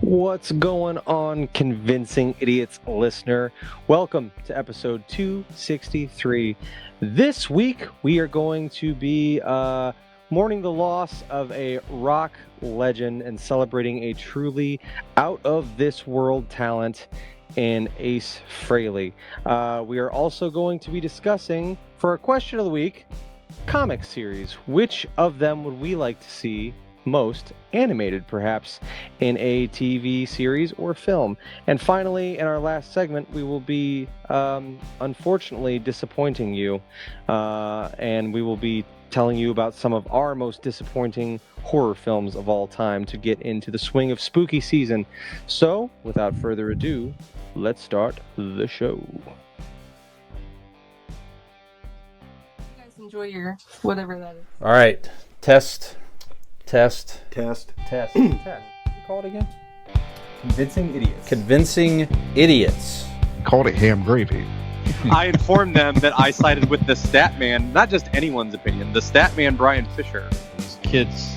What's going on, Convincing Idiots listener? Welcome to episode 263. This week, we are going to be mourning the loss of a rock legend and celebrating a truly out-of-this-world talent in Ace Frehley. We are also going to be discussing, for our question of the week, comic series. Which of them would we like to see most animated, perhaps in a TV series or film? And finally, in our last segment, we will be unfortunately disappointing you, and we will be telling you about some of our most disappointing horror films of all time to get into the swing of spooky season. So, without further ado, let's start the show. You guys enjoy your whatever that is. All right, test. Test. Call it again. Convincing Idiots. Convincing idiots. Called it ham gravy. I informed them that I sided with the stat man, not just anyone's opinion, the stat man Brian Fisher. Kids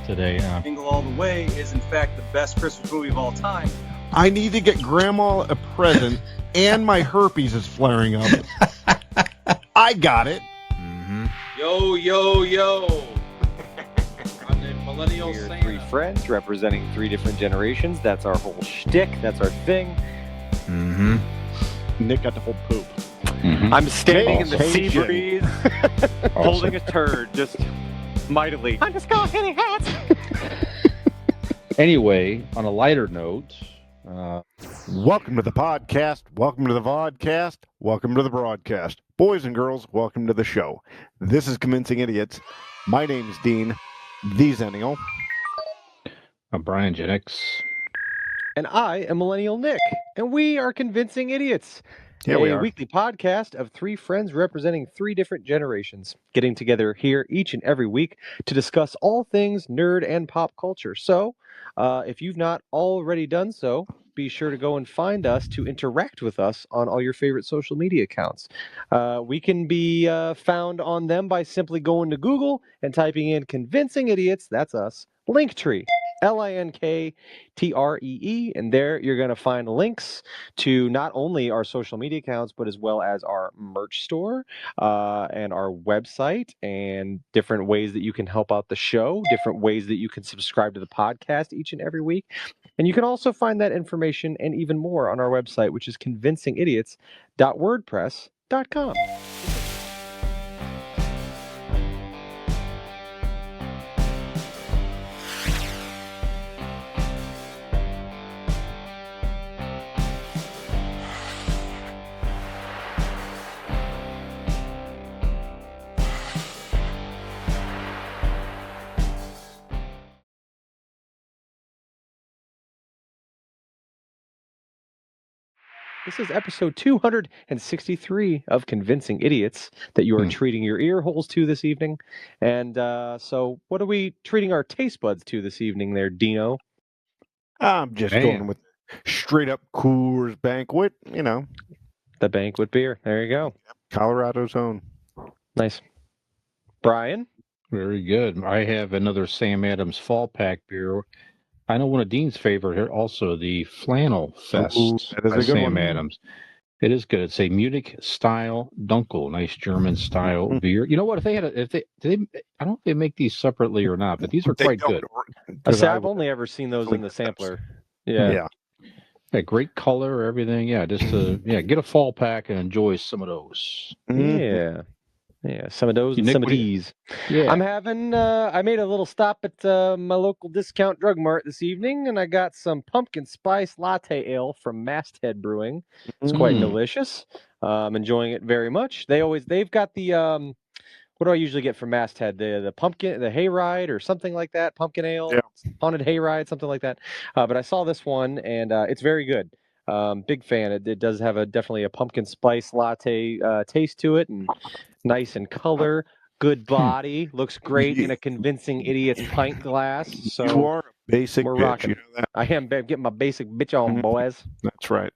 today. Jingle All the Way is in fact the best Christmas movie of all time. I need to get Grandma a present, and my herpes is flaring up. I got it. Mm-hmm. Yo. I'm the millennial We're Santa. three friends representing three different generations. That's our whole shtick. That's our thing. Mm-hmm. Nick got the whole poop. Mm-hmm. I'm standing in the sea Caucasian. breeze, holding a turd, just mightily. I'm just going hitting hats. Anyway, on a lighter note, Welcome to the podcast. Welcome to the vodcast. Welcome to the broadcast. Boys and girls, welcome to the show. This is Convincing Idiots. My name's Dean, the Zennial. Brian Gen X. And I am Millennial Nick, and we are Convincing Idiots. Here we a are. weekly podcast of three friends representing three different generations, getting together here each and every week to discuss all things nerd and pop culture. So, if you've not already done so, be sure to go and find us to interact with us on all your favorite social media accounts. We can be found on them by simply going to Google and typing in Convincing Idiots, that's us, Linktree, Linkree, and there you're going to find links to not only our social media accounts, but as well as our merch store and our website, and different ways that you can help out the show, different ways that you can subscribe to the podcast each and every week. And you can also find that information and even more on our website, which is convincingidiots.wordpress.com. This is episode 263 of Convincing Idiots that you are treating your ear holes to this evening. And so what are we treating our taste buds to this evening there, Dino? I'm just Man. going with straight up Coors Banquet, The banquet beer. There you go. Colorado's own. Nice. Brian? Very good. I have another Sam Adams Fall Pack beer. I know one of Dean's favorite here, also the Flannel Fest Ooh, that is by a good Sam one. Adams. It is good. It's a Munich style Dunkel, nice German style Mhm. beer. You know what? If they, I don't know if they make these separately or not, but these are They quite don't, good. 'cause I I've would- only ever seen those in the That's- sampler. Yeah. Yeah, great color, everything. Yeah, just get a fall pack and enjoy some of those. Mhm. Yeah, some of those and Nick, some of what do you- these. Yeah, I'm having, I made a little stop at my local discount drug mart this evening, and I got some pumpkin spice latte ale from Masthead Brewing. It's quite Mm. delicious. I'm enjoying it very much. They've got the, what do I usually get from Masthead? The pumpkin, the hayride or something like that, pumpkin ale, Yeah. haunted hayride, something like that. But I saw this one, and it's very good. Big fan. It does have definitely a pumpkin spice latte taste to it, and nice in color, good body, looks great in a Convincing Idiot's pint glass. So You are a basic we're bitch, rocking. you know that? I am getting my basic bitch on, Mhm. boys. That's right.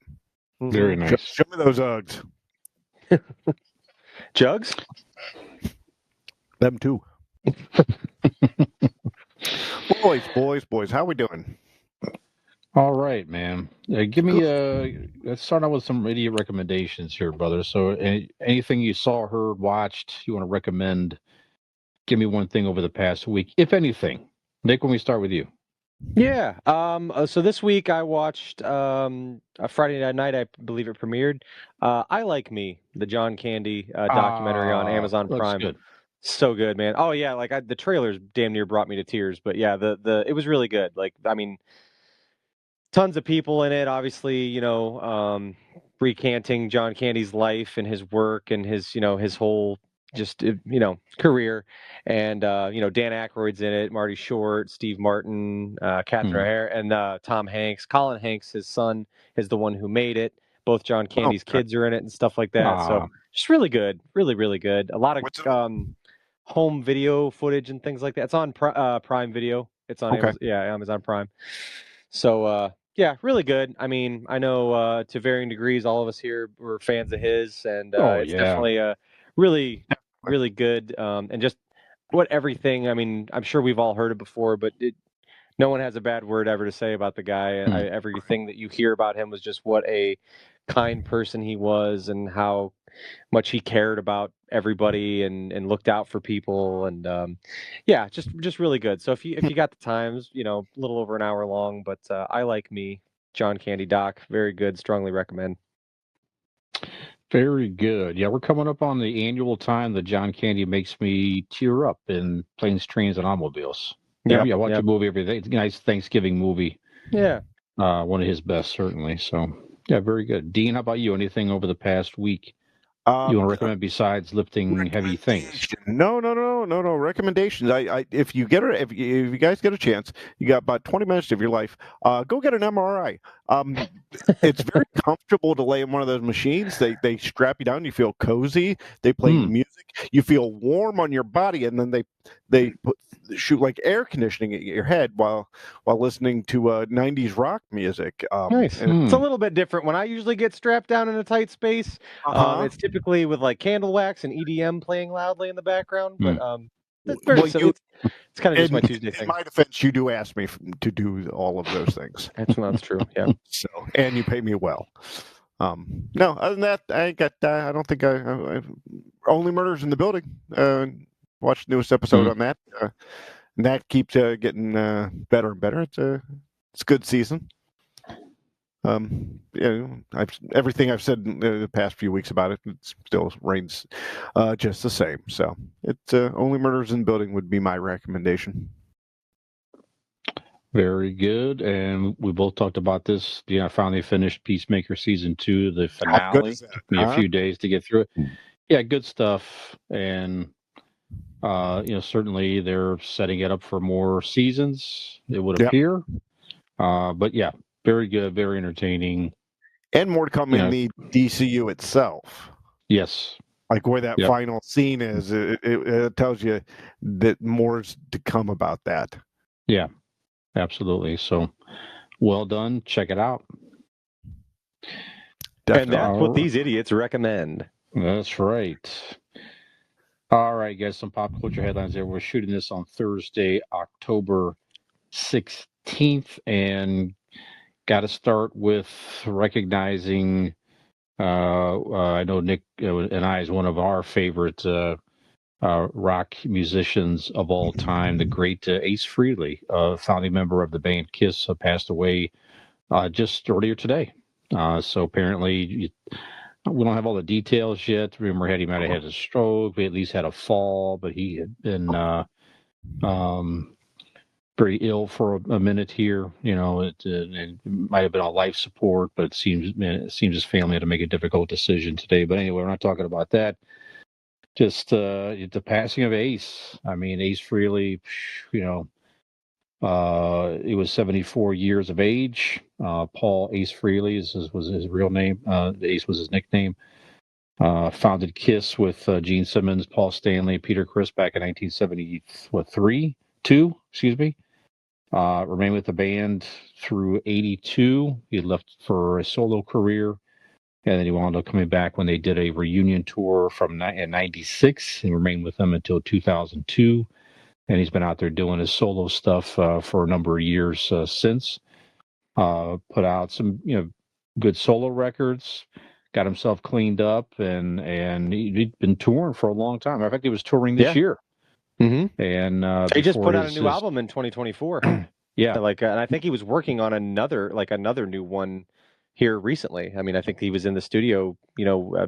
very Mhm. nice. Show me those Uggs. Jugs? Them too. Boys, how we doing? All right, man. Give me let's start out with some idiot recommendations here, brother. So, anything you saw, heard, watched, you want to recommend? Give me one thing over the past week, if anything. Nick, when we start with you. Yeah. So this week I watched a Friday night, I believe it premiered. I Like Me, the John Candy documentary on Amazon That's Prime. good. So good, man. Oh yeah, like the trailers damn near brought me to tears. But yeah, the it was really good. Like I mean, tons of people in it. Obviously, recanting John Candy's life and his work and his his whole just career. And Dan Aykroyd's in it, Marty Short, Steve Martin, Catherine O'Hara, and Tom Hanks. Colin Hanks, his son, is the one who made it. Both John Oh, Candy's kids are in it and stuff like that. So just really good, really really good. A lot of what's it? home video footage and things like that. It's on Prime Video. It's on Okay. Amazon Prime. So yeah, really good. I mean, I know to varying degrees, all of us here were fans of his, and it's Yeah. definitely a really, really good. And just what everything. I mean, I'm sure we've all heard it before, but no one has a bad word ever to say about the guy. And everything that you hear about him was just what a kind person he was, and how much he cared about everybody and looked out for people. And yeah, just really good. So if you got the times, a little over an hour long, but I Like Me, John Candy doc, very good, strongly recommend. Very good. Yeah, we're coming up on the annual time that John Candy makes me tear up in Planes, Trains, and Automobiles. Yeah, I watch a movie every day. It's a nice Thanksgiving movie. Yeah. One of his best, certainly. So, yeah, very good. Dean, how about you? Anything over the past week you want to recommend besides lifting heavy things? No. Recommendations. If you guys get a chance, you got about 20 minutes of your life. Go get an MRI. It's very comfortable to lay in one of those machines. They strap you down. You feel cozy. They play music. You feel warm on your body, and then they shoot like air conditioning at your head while listening to 90s rock music. Nice. It's a little bit different. When I usually get strapped down in a tight space, it's typically with like candle wax and EDM playing loudly in the background. But it's very it's kind of just my Tuesday thing. In my defense, you do ask me to do all of those things. That's true. Yeah. So, and you pay me well. No, other than that, I don't think I Only Murders in the Building. Watched the newest episode on that. And that keeps getting better and better. It's a good season. Everything I've said in the past few weeks about it still reigns just the same. So it's Only Murders in the Building would be my recommendation. Very good. And we both talked about this. I finally finished Peacemaker season 2, the finale. Took me a few days to get through it. Yeah, good stuff. And certainly they're setting it up for more seasons, it would appear. But yeah, very good, very entertaining. And more to come in the DCU itself. Yes. Like where that final scene is, it tells you that more's to come about that. Yeah, absolutely. So well done. Check it out. Definitely. And that's what these idiots recommend. That's right. All right, guys, some pop culture headlines there. We're shooting this on Thursday, October 16th, and got to start with recognizing, I know Nick and I is one of our favorite rock musicians of all time, the great Ace Frehley, founding member of the band Kiss, passed away just earlier today. So apparently... we don't have all the details yet. Rumor had he might have had a stroke. We at least had a fall, but he had been very ill for a minute here. It might have been on life support, but it seems his family had to make a difficult decision today. But anyway, we're not talking about that. Just the passing of Ace. I mean, Ace Frehley, he was 74 years of age. Paul Ace Frehley was his real name. Ace was his nickname. Founded Kiss with Gene Simmons, Paul Stanley, Peter Criss back in 1973. Remained with the band through 82. He left for a solo career, and then he wound up coming back when they did a reunion tour in 96 and remained with them until 2002. And he's been out there doing his solo stuff for a number of years since. Put out some good solo records. Got himself cleaned up, and he'd been touring for a long time. In fact, he was touring this year. Mm-hmm. And He just before put out a new album in 2024. Yeah, and I think he was working on another new one here recently. I mean, I think he was in the studio,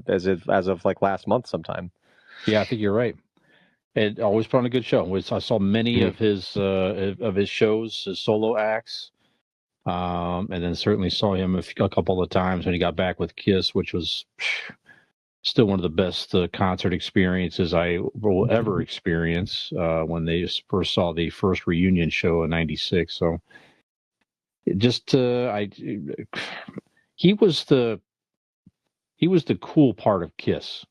as of like last month sometime. I think you're right. It always put on a good show. I saw many of his shows, his solo acts, and then certainly saw him a couple of times when he got back with Kiss, which was still one of the best concert experiences I will ever experience. When they first saw the first reunion show in '96, so it just he was the cool part of Kiss.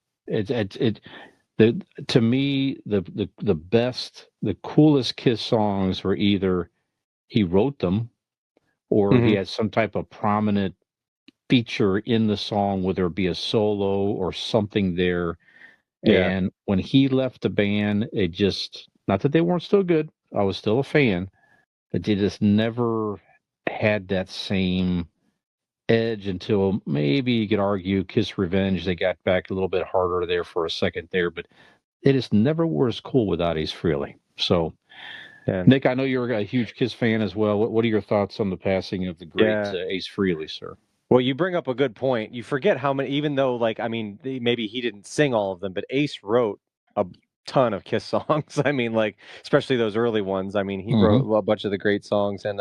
To me, the best, the coolest Kiss songs were either he wrote them or he had some type of prominent feature in the song, whether it be a solo or something there. Yeah. And when he left the band, it just, not that they weren't still good, I was still a fan, but they just never had that same edge until maybe you could argue Kiss Revenge. They got back a little bit harder there for a second there, but it just never was cool without Ace Frehley. So, Yeah. Nick, I know you're a huge Kiss fan as well. What are your thoughts on the passing of the great Ace Frehley, sir? Well, you bring up a good point. You forget how many, even though, maybe he didn't sing all of them, but Ace wrote a ton of Kiss songs. I mean, especially those early ones. I mean, he wrote a bunch of the great songs. And,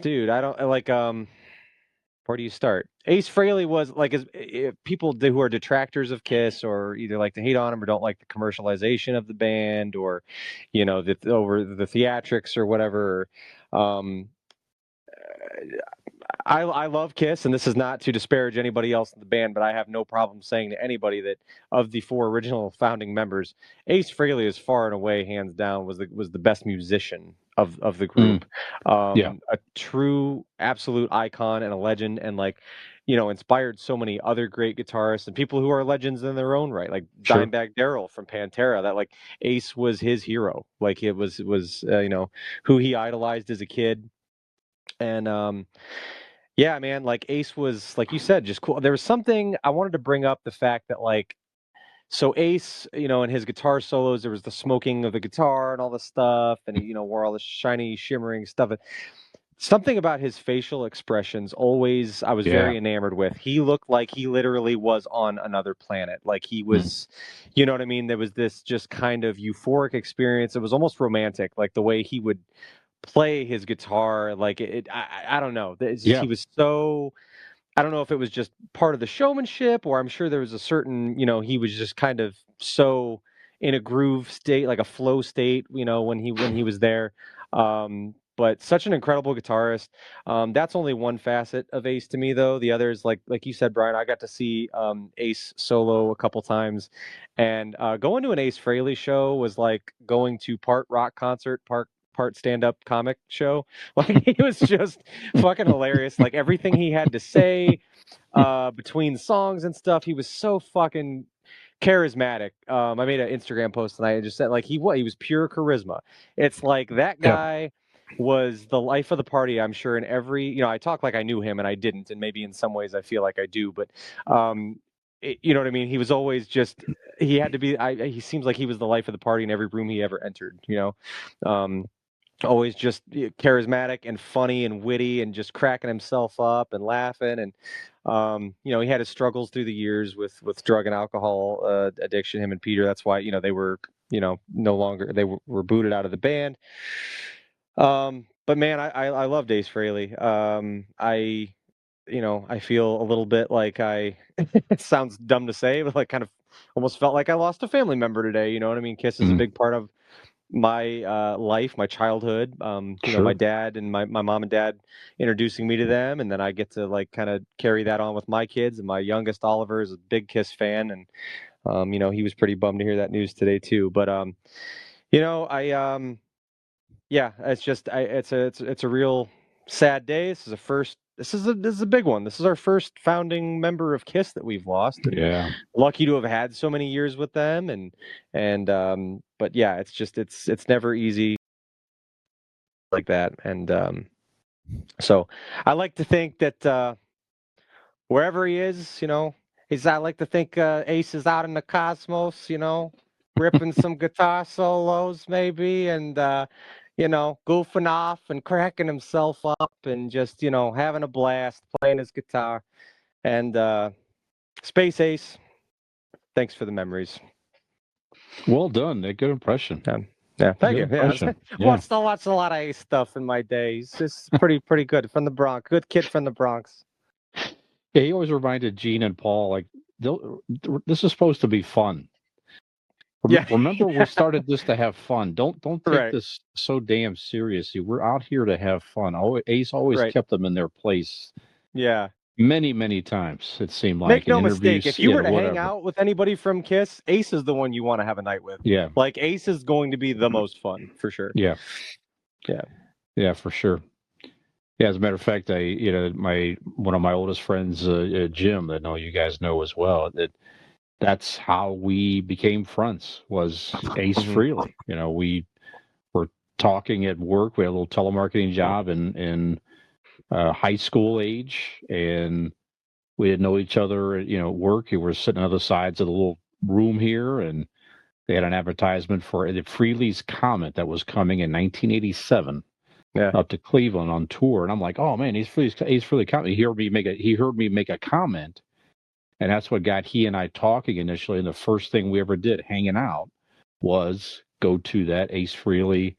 dude, I don't where do you start? Ace Frehley was people who are detractors of Kiss or either like to hate on him or don't like the commercialization of the band or, over the theatrics or whatever. I love Kiss, and this is not to disparage anybody else in the band, but I have no problem saying to anybody that of the four original founding members, Ace Frehley is far and away, hands down, was the best musician of the group. A true, absolute icon and a legend, and inspired so many other great guitarists and people who are legends in their own right, like Dimebag Darrell from Pantera. That Ace was his hero. It was who he idolized as a kid, and yeah, man, Ace was, like you said, just cool. There was something I wanted to bring up, the fact that so Ace, in his guitar solos, there was the smoking of the guitar and all this stuff, and he, wore all this shiny, shimmering stuff. Something about his facial expressions always I was very enamored with. He looked like he literally was on another planet. Like he was, you know what I mean? There was this just kind of euphoric experience. It was almost romantic, like the way he would play his guitar. I don't know. He was so, I don't know if it was just part of the showmanship, or I'm sure there was a certain, he was just kind of so in a groove state, like a flow state, when he was there. But such an incredible guitarist. That's only one facet of Ace to me, though. The others, like you said, Brian, I got to see Ace solo a couple times, and going to an Ace Frehley show was like going to part rock concert, part stand-up comic show. He was just fucking hilarious. Like everything he had to say between songs and stuff, he was so fucking charismatic. I made an Instagram post tonight and just said he was pure charisma. It's like that guy was the life of the party, I'm sure. In every, I talk like I knew him and I didn't, and maybe in some ways I feel like I do, but you know what I mean? He was always just, he had to be, he seems like he was the life of the party in every room he ever entered, always just charismatic and funny and witty and just cracking himself up and laughing. And, he had his struggles through the years with drug and alcohol addiction, him and Peter. That's why, they were, no longer, they were booted out of the band. But man, I loved Ace Frehley. I feel a little bit like it sounds dumb to say, but kind of almost felt like I lost a family member today. You know what I mean? Kiss is a big part of my life, my childhood. My dad and my mom and dad introducing me to them, and then I get to kind of carry that on with my kids. And my youngest Oliver is a big Kiss fan, and he was pretty bummed to hear that news today too. But it's just it's a real sad day. This is a big one. This is our first founding member of Kiss that we've lost. And lucky to have had so many years with them, but yeah, it's never easy. like that. And so I like to think that wherever he is, I like to think Ace is out in the cosmos, ripping some guitar solos maybe, and goofing off and cracking himself up and just having a blast playing his guitar. And Space Ace, thanks for the memories. Well done, Nick. Good impression. Yeah, thank Good you. Yeah, impression. watched a lot of Ace stuff in my days. It's pretty good from the Bronx. Good kid from the Bronx. Yeah, he always reminded Gene and Paul, like, this is supposed to be fun. Yeah. Remember, we started this to have fun. Don't take Right. this so damn seriously. We're out here to have fun. Ace always Right. kept them in their place. Yeah. Many times it seemed like. Make no in mistake, interviews, if you were to whatever. hang out with anybody from Kiss, Ace is the one you want to have a night with. Yeah. Like Ace is going to be the most fun for sure. Yeah. Yeah. Yeah, for sure. Yeah, as a matter of fact, one of my oldest friends, Jim, that you guys know as well, that's how we became friends, was Ace Frehley. We were talking at work. We had a little telemarketing job in high school age, and we didn't know each other at work. We were sitting on other sides of the little room here, and they had an advertisement for the Frehley's Comet that was coming in 1987. Yeah. Up to Cleveland on tour, and I'm like, oh man, Ace Frehley comment. He heard me make a comment, and that's what got he and I talking initially. And the first thing we ever did, hanging out, was go to that Ace Frehley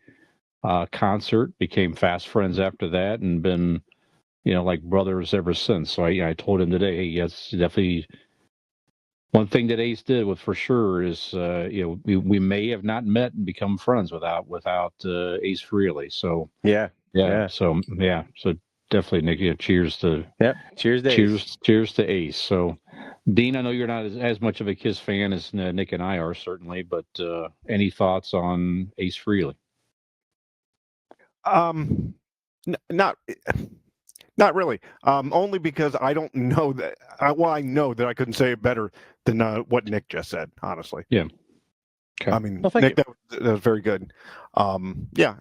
concert. Became fast friends after that, and been like brothers ever since. So I told him today, hey, yes, definitely. One thing that Ace did for sure is, we may have not met and become friends without Ace Frehley. So Yeah. so definitely, Nick. Cheers to Cheers to Ace. Cheers to Ace. So, Dean, I know you're not as much of a Kiss fan as Nick and I are, certainly, but any thoughts on Ace Frehley? Not really. Only because I don't know that. I know that I couldn't say it better than what Nick just said. Honestly. Yeah. Okay. I mean, Well, thank Nick, that was very good. Yeah.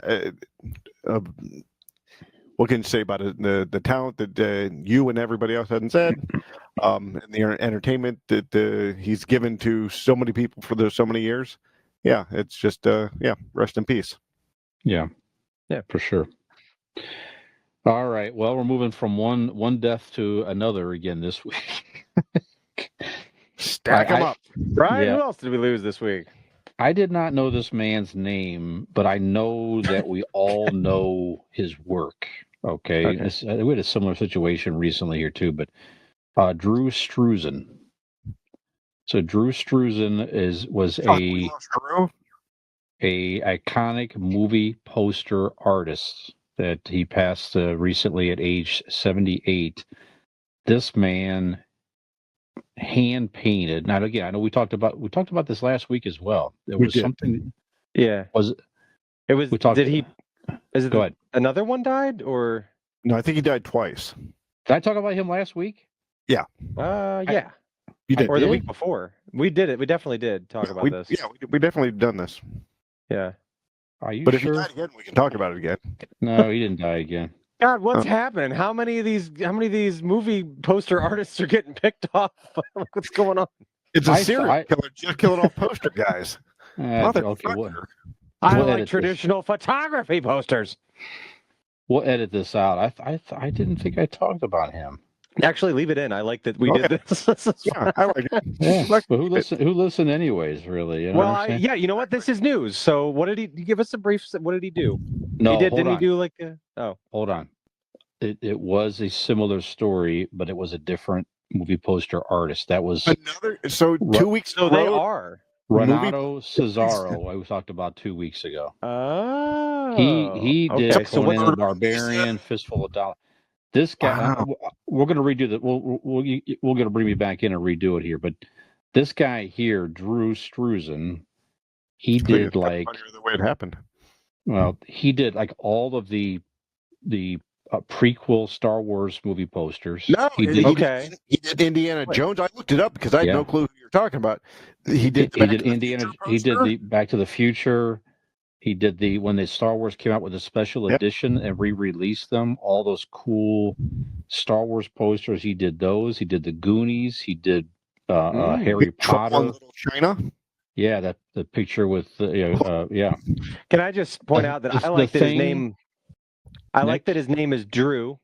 What can you say about it? The talent that you and everybody else hadn't said, and the entertainment that he's given to so many people for so many years. Yeah, it's just rest in peace. Yeah, for sure. All right. Well, we're moving from one death to another again this week. Stack them up. Brian, who else did we lose this week? I did not know this man's name, but I know that we all know his work. Okay. We had a similar situation recently here too, but Drew Struzan. So Drew Struzan was a iconic movie poster artist that he passed recently at age 78. This man hand painted. Now again, I know we talked about this last week as well. There was something. Yeah. It was. Did he? Is it? Go ahead. Another one died, or no? I think he died twice. Did I talk about him last week? Yeah. Yeah. You did. Or the week before. We did it. We definitely did talk about this. Yeah, we definitely done this. Yeah. Are you but sure? If he died again, we can talk about it again. No, he didn't die again. God, what's happening? How many of these movie poster artists are getting picked off? What's going on? It's a serial killer just killing off poster guys. I like traditional photography posters. We'll edit this out. I didn't think I talked about him. Actually, leave it in. I like that we did this. Yeah, I like it. Yeah. But who listened anyways, really? You know what? This is news. So what did he give us a brief? What did he do? No, didn't he do like Hold on. It was a similar story, but it was a different movie poster artist. That was another. So 2 weeks. So they are Renato Cesaro. I talked about 2 weeks ago. Oh, he did Conan the Barbarian, Fistful of Dollars. This guy, we're going to redo that. We're going to bring me back in and redo it here. But this guy here, Drew Struzan, he did like the way it happened. Well, he did like all of the prequel Star Wars movie posters. No, he did Indiana Jones. I looked it up because I had no clue who you're talking about. He did Indiana. He did the Back to the Future. He did when the Star Wars came out with a special Yep. edition and re-released them. All those cool Star Wars posters. He did those. He did the Goonies. He did Harry Big Trouble in Potter. Little China. Yeah, the picture with yeah. Can I just point out that I like that his name? I like Nick? that his name is Drew,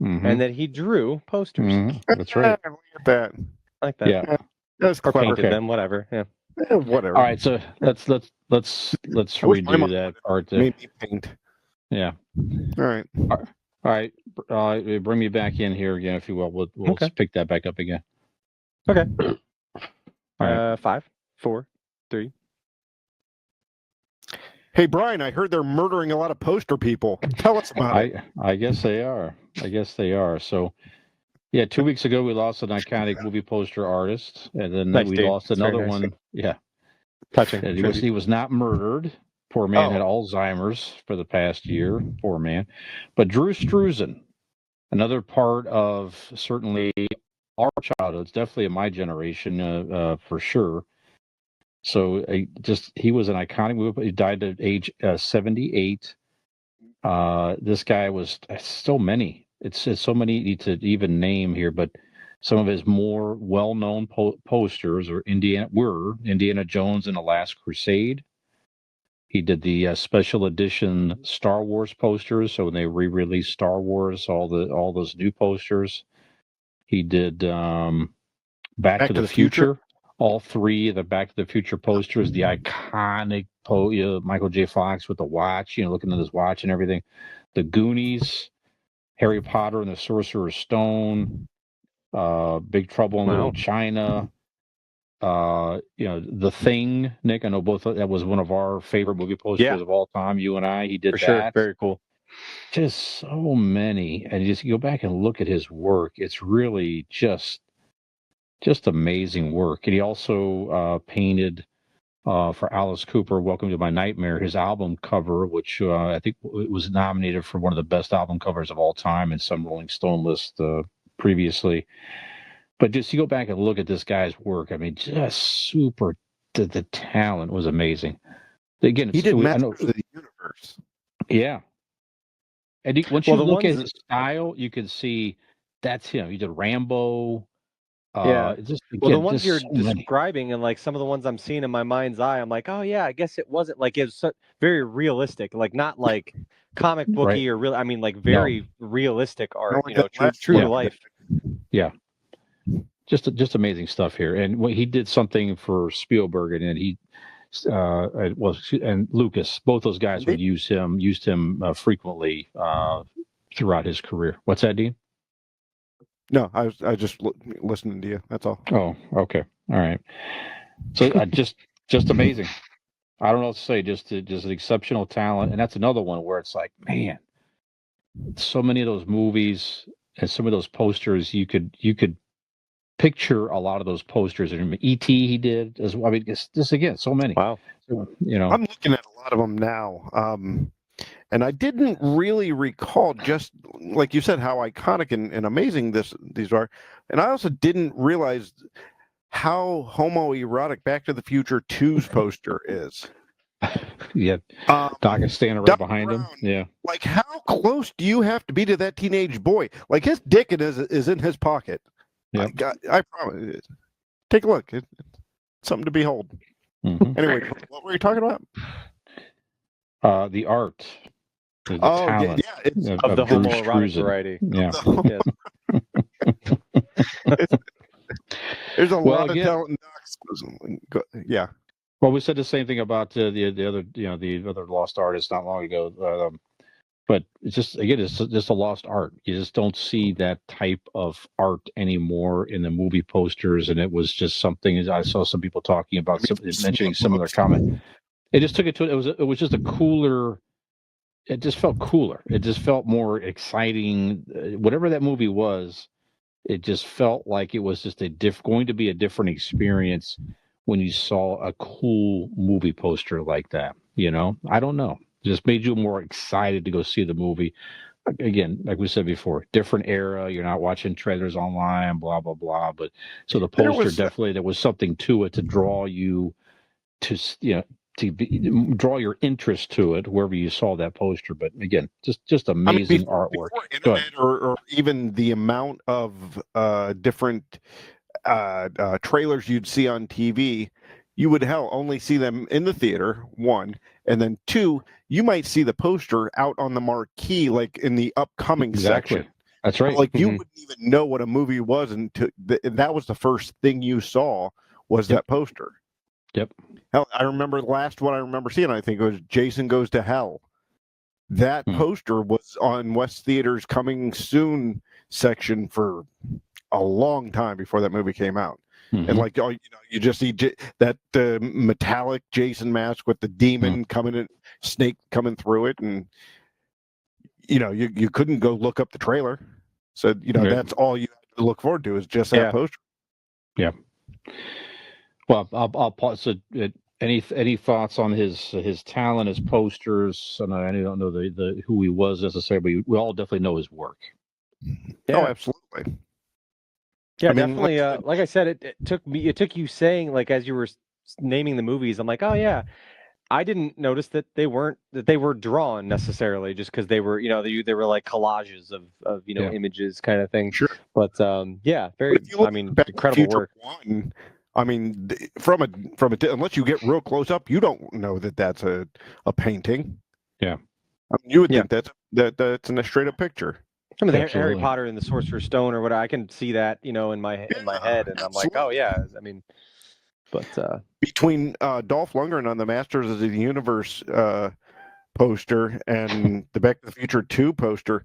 Mhm. and that he drew posters. Mhm. That's right. Look at that. I like that. Yeah. That's Or clever. painted them, whatever. Yeah. Whatever. All right, so let's I wish my redo mom that would part. Made me paint. Yeah. All right. All right. Bring me back in here again, if you will. We'll Okay. pick that back up again. Okay. All right. 5, 4, 3. Hey, Brian, I heard they're murdering a lot of poster people. Tell us about it. I guess they are. So, yeah, 2 weeks ago we lost an iconic movie poster artist, and then Nice, we dude. lost That's very another nice. one. Yeah, Touching. and he was not murdered. Poor man Oh. had Alzheimer's for the past year. Poor man. But Drew Struzan, another part of certainly our childhoods, definitely in my generation, for sure. So he was an iconic movie. He died at age 78. This guy was so many. It's so many to even name here, but some of his more well-known posters are Indiana Jones and the Last Crusade. He did the special edition Star Wars posters. So when they re-released Star Wars, all those new posters. He did Back to the Future. All three of the Back to the Future posters, the iconic Michael J. Fox with the watch, looking at his watch and everything. The Goonies, Harry Potter and the Sorcerer's Stone, Big Trouble in Little China, The Thing. Nick, I know that was one of our favorite movie posters of all time. You and I, he did For that. sure. Very cool. Just so many, and you just go back and look at his work. It's really just amazing work. And he also painted for Alice Cooper, Welcome to My Nightmare, his album cover, which I think it was nominated for one of the best album covers of all time in some Rolling Stone list previously. But just you go back and look at this guy's work, I mean, just super, the talent was amazing. Again, He did Masters of the Universe. Yeah. And once you look at his style, you can see that's him. He did Rambo. The ones you're describing and like some of the ones I'm seeing in my mind's eye, I'm like, oh yeah, I guess it wasn't like it was very realistic, like not like comic booky or real. I mean, like very realistic art, true to life. Yeah, just amazing stuff here. And he did something for Spielberg, and he and Lucas. Both those guys would used him frequently throughout his career. What's that, Dean? No, I was just listening to you. That's all. Oh, okay, all right. So just amazing. I don't know what to say. Just an exceptional talent, and that's another one where it's like, man, so many of those movies and some of those posters, you could picture a lot of those posters. And E.T. he did as well. I mean, just again, so many. Wow. So, I'm looking at a lot of them now. And I didn't really recall, just like you said, how iconic and amazing these are. And I also didn't realize how homoerotic Back to the Future 2's poster is. Yeah. Doc is standing right behind him. Yeah. Like, how close do you have to be to that teenage boy? Like, his dick is in his pocket. Yeah. I promise. Take a look. It's something to behold. Mm-hmm. Anyway, what were you talking about? The art. The talent it's of the homoerotic variety. Yeah. There's a lot of talent in Doc's. Yeah. Well, we said the same thing about the other lost artists not long ago. But it's just a lost art. You just don't see that type of art anymore in the movie posters, and it was just something. I saw some people talking about mentioning similar comment. It just took it to it was just a cooler. It just felt cooler. It just felt more exciting. Whatever that movie was, it just felt like it was just going to be a different experience when you saw a cool movie poster like that. I don't know. It just made you more excited to go see the movie. Again, like we said before, different era. You're not watching trailers online, blah blah blah. But so the poster definitely there was something to it to draw you to draw your interest to it wherever you saw that poster. But again, just amazing artwork. Before internet or even the amount of different trailers you'd see on TV, you would only see them in the theater, one, and then two, you might see the poster out on the marquee, like in the upcoming section. That's right. Like you wouldn't even know what a movie was until that was the first thing you saw was that poster. Yep. Hell, I remember the last one I remember seeing, I think it was Jason Goes to Hell. That poster was on West Theater's coming soon section for a long time before that movie came out. And like, you just see that metallic Jason mask with the demon coming in, snake coming through it, and you couldn't go look up the trailer. So that's all you have to look forward to is just that poster. Yeah. Well, I'll pause it. Any thoughts on his talent, his posters? And I don't know the who he was necessarily, but we all definitely know his work. Yeah. Oh, absolutely. Yeah, definitely. Like I said, it took you saying, like, as you were naming the movies, I'm like, oh yeah, I didn't notice that they were drawn necessarily, just because they were they were like collages of images kind of thing. Sure. But very. Incredible work. One, from a unless you get real close up, you don't know that that's a painting. Yeah. You would think that's a straight up picture. Some of the Harry Potter and the Sorcerer's Stone or whatever, I can see that, in my head, and I'm like, oh yeah. I mean, but between Dolph Lundgren on the Masters of the Universe poster and the Back to the Future 2 poster,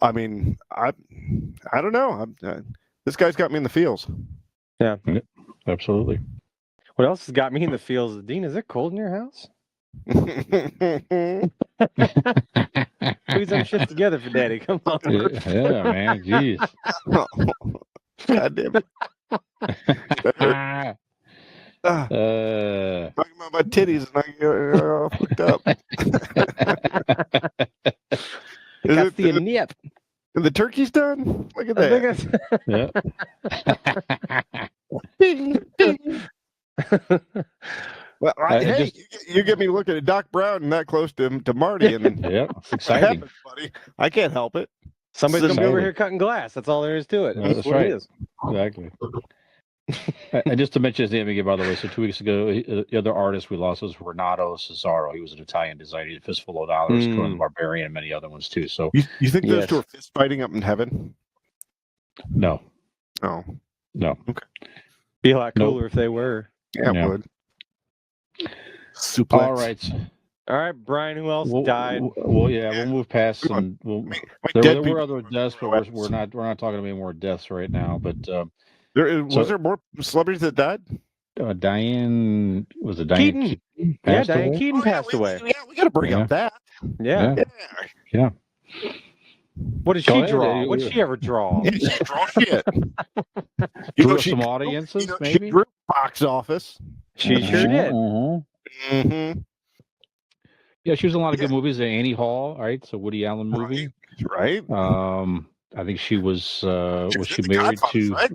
I mean, I don't know. This guy's got me in the feels. Yeah, absolutely. What else has got me in the feels, Dean? Is it cold in your house? Put some shit together for Daddy. Come on. Yeah, man. Jeez. God damn it. Talking about my titties and I fucked up. The turkey's done? Look at that. Well, you get me looking at Doc Brown and that close to Marty, and it's exciting, happens, buddy. I can't help it. Somebody's gonna be over here cutting glass. That's all there is to it. That's right. It is. Exactly. And just to mention his name again, by the way, so 2 weeks ago, the other artist we lost was Renato Cesaro. He was an Italian designer. He did Fistful of Dollars, Conan the Barbarian, and many other ones too. So you think those two are fist fighting up in heaven? No. Oh. No. Okay. Be a lot cooler if they were. Yeah, it would. Suplex. All right, Brian. Who else died? We'll move past, and there were other deaths, but we're not talking about any more deaths right now. But was there more celebrities that died? Diane Keaton? Yeah, Diane Keaton passed away. Yeah, we got to bring up that. Yeah. What did she draw? What did she ever draw? She didn't draw shit. Some audiences, maybe. She drew box office. She sure did. Mm-hmm. Yeah, she was in a lot of good movies. Annie Hall, right? So Woody Allen movie, right? I think she was. Was she married to? Right?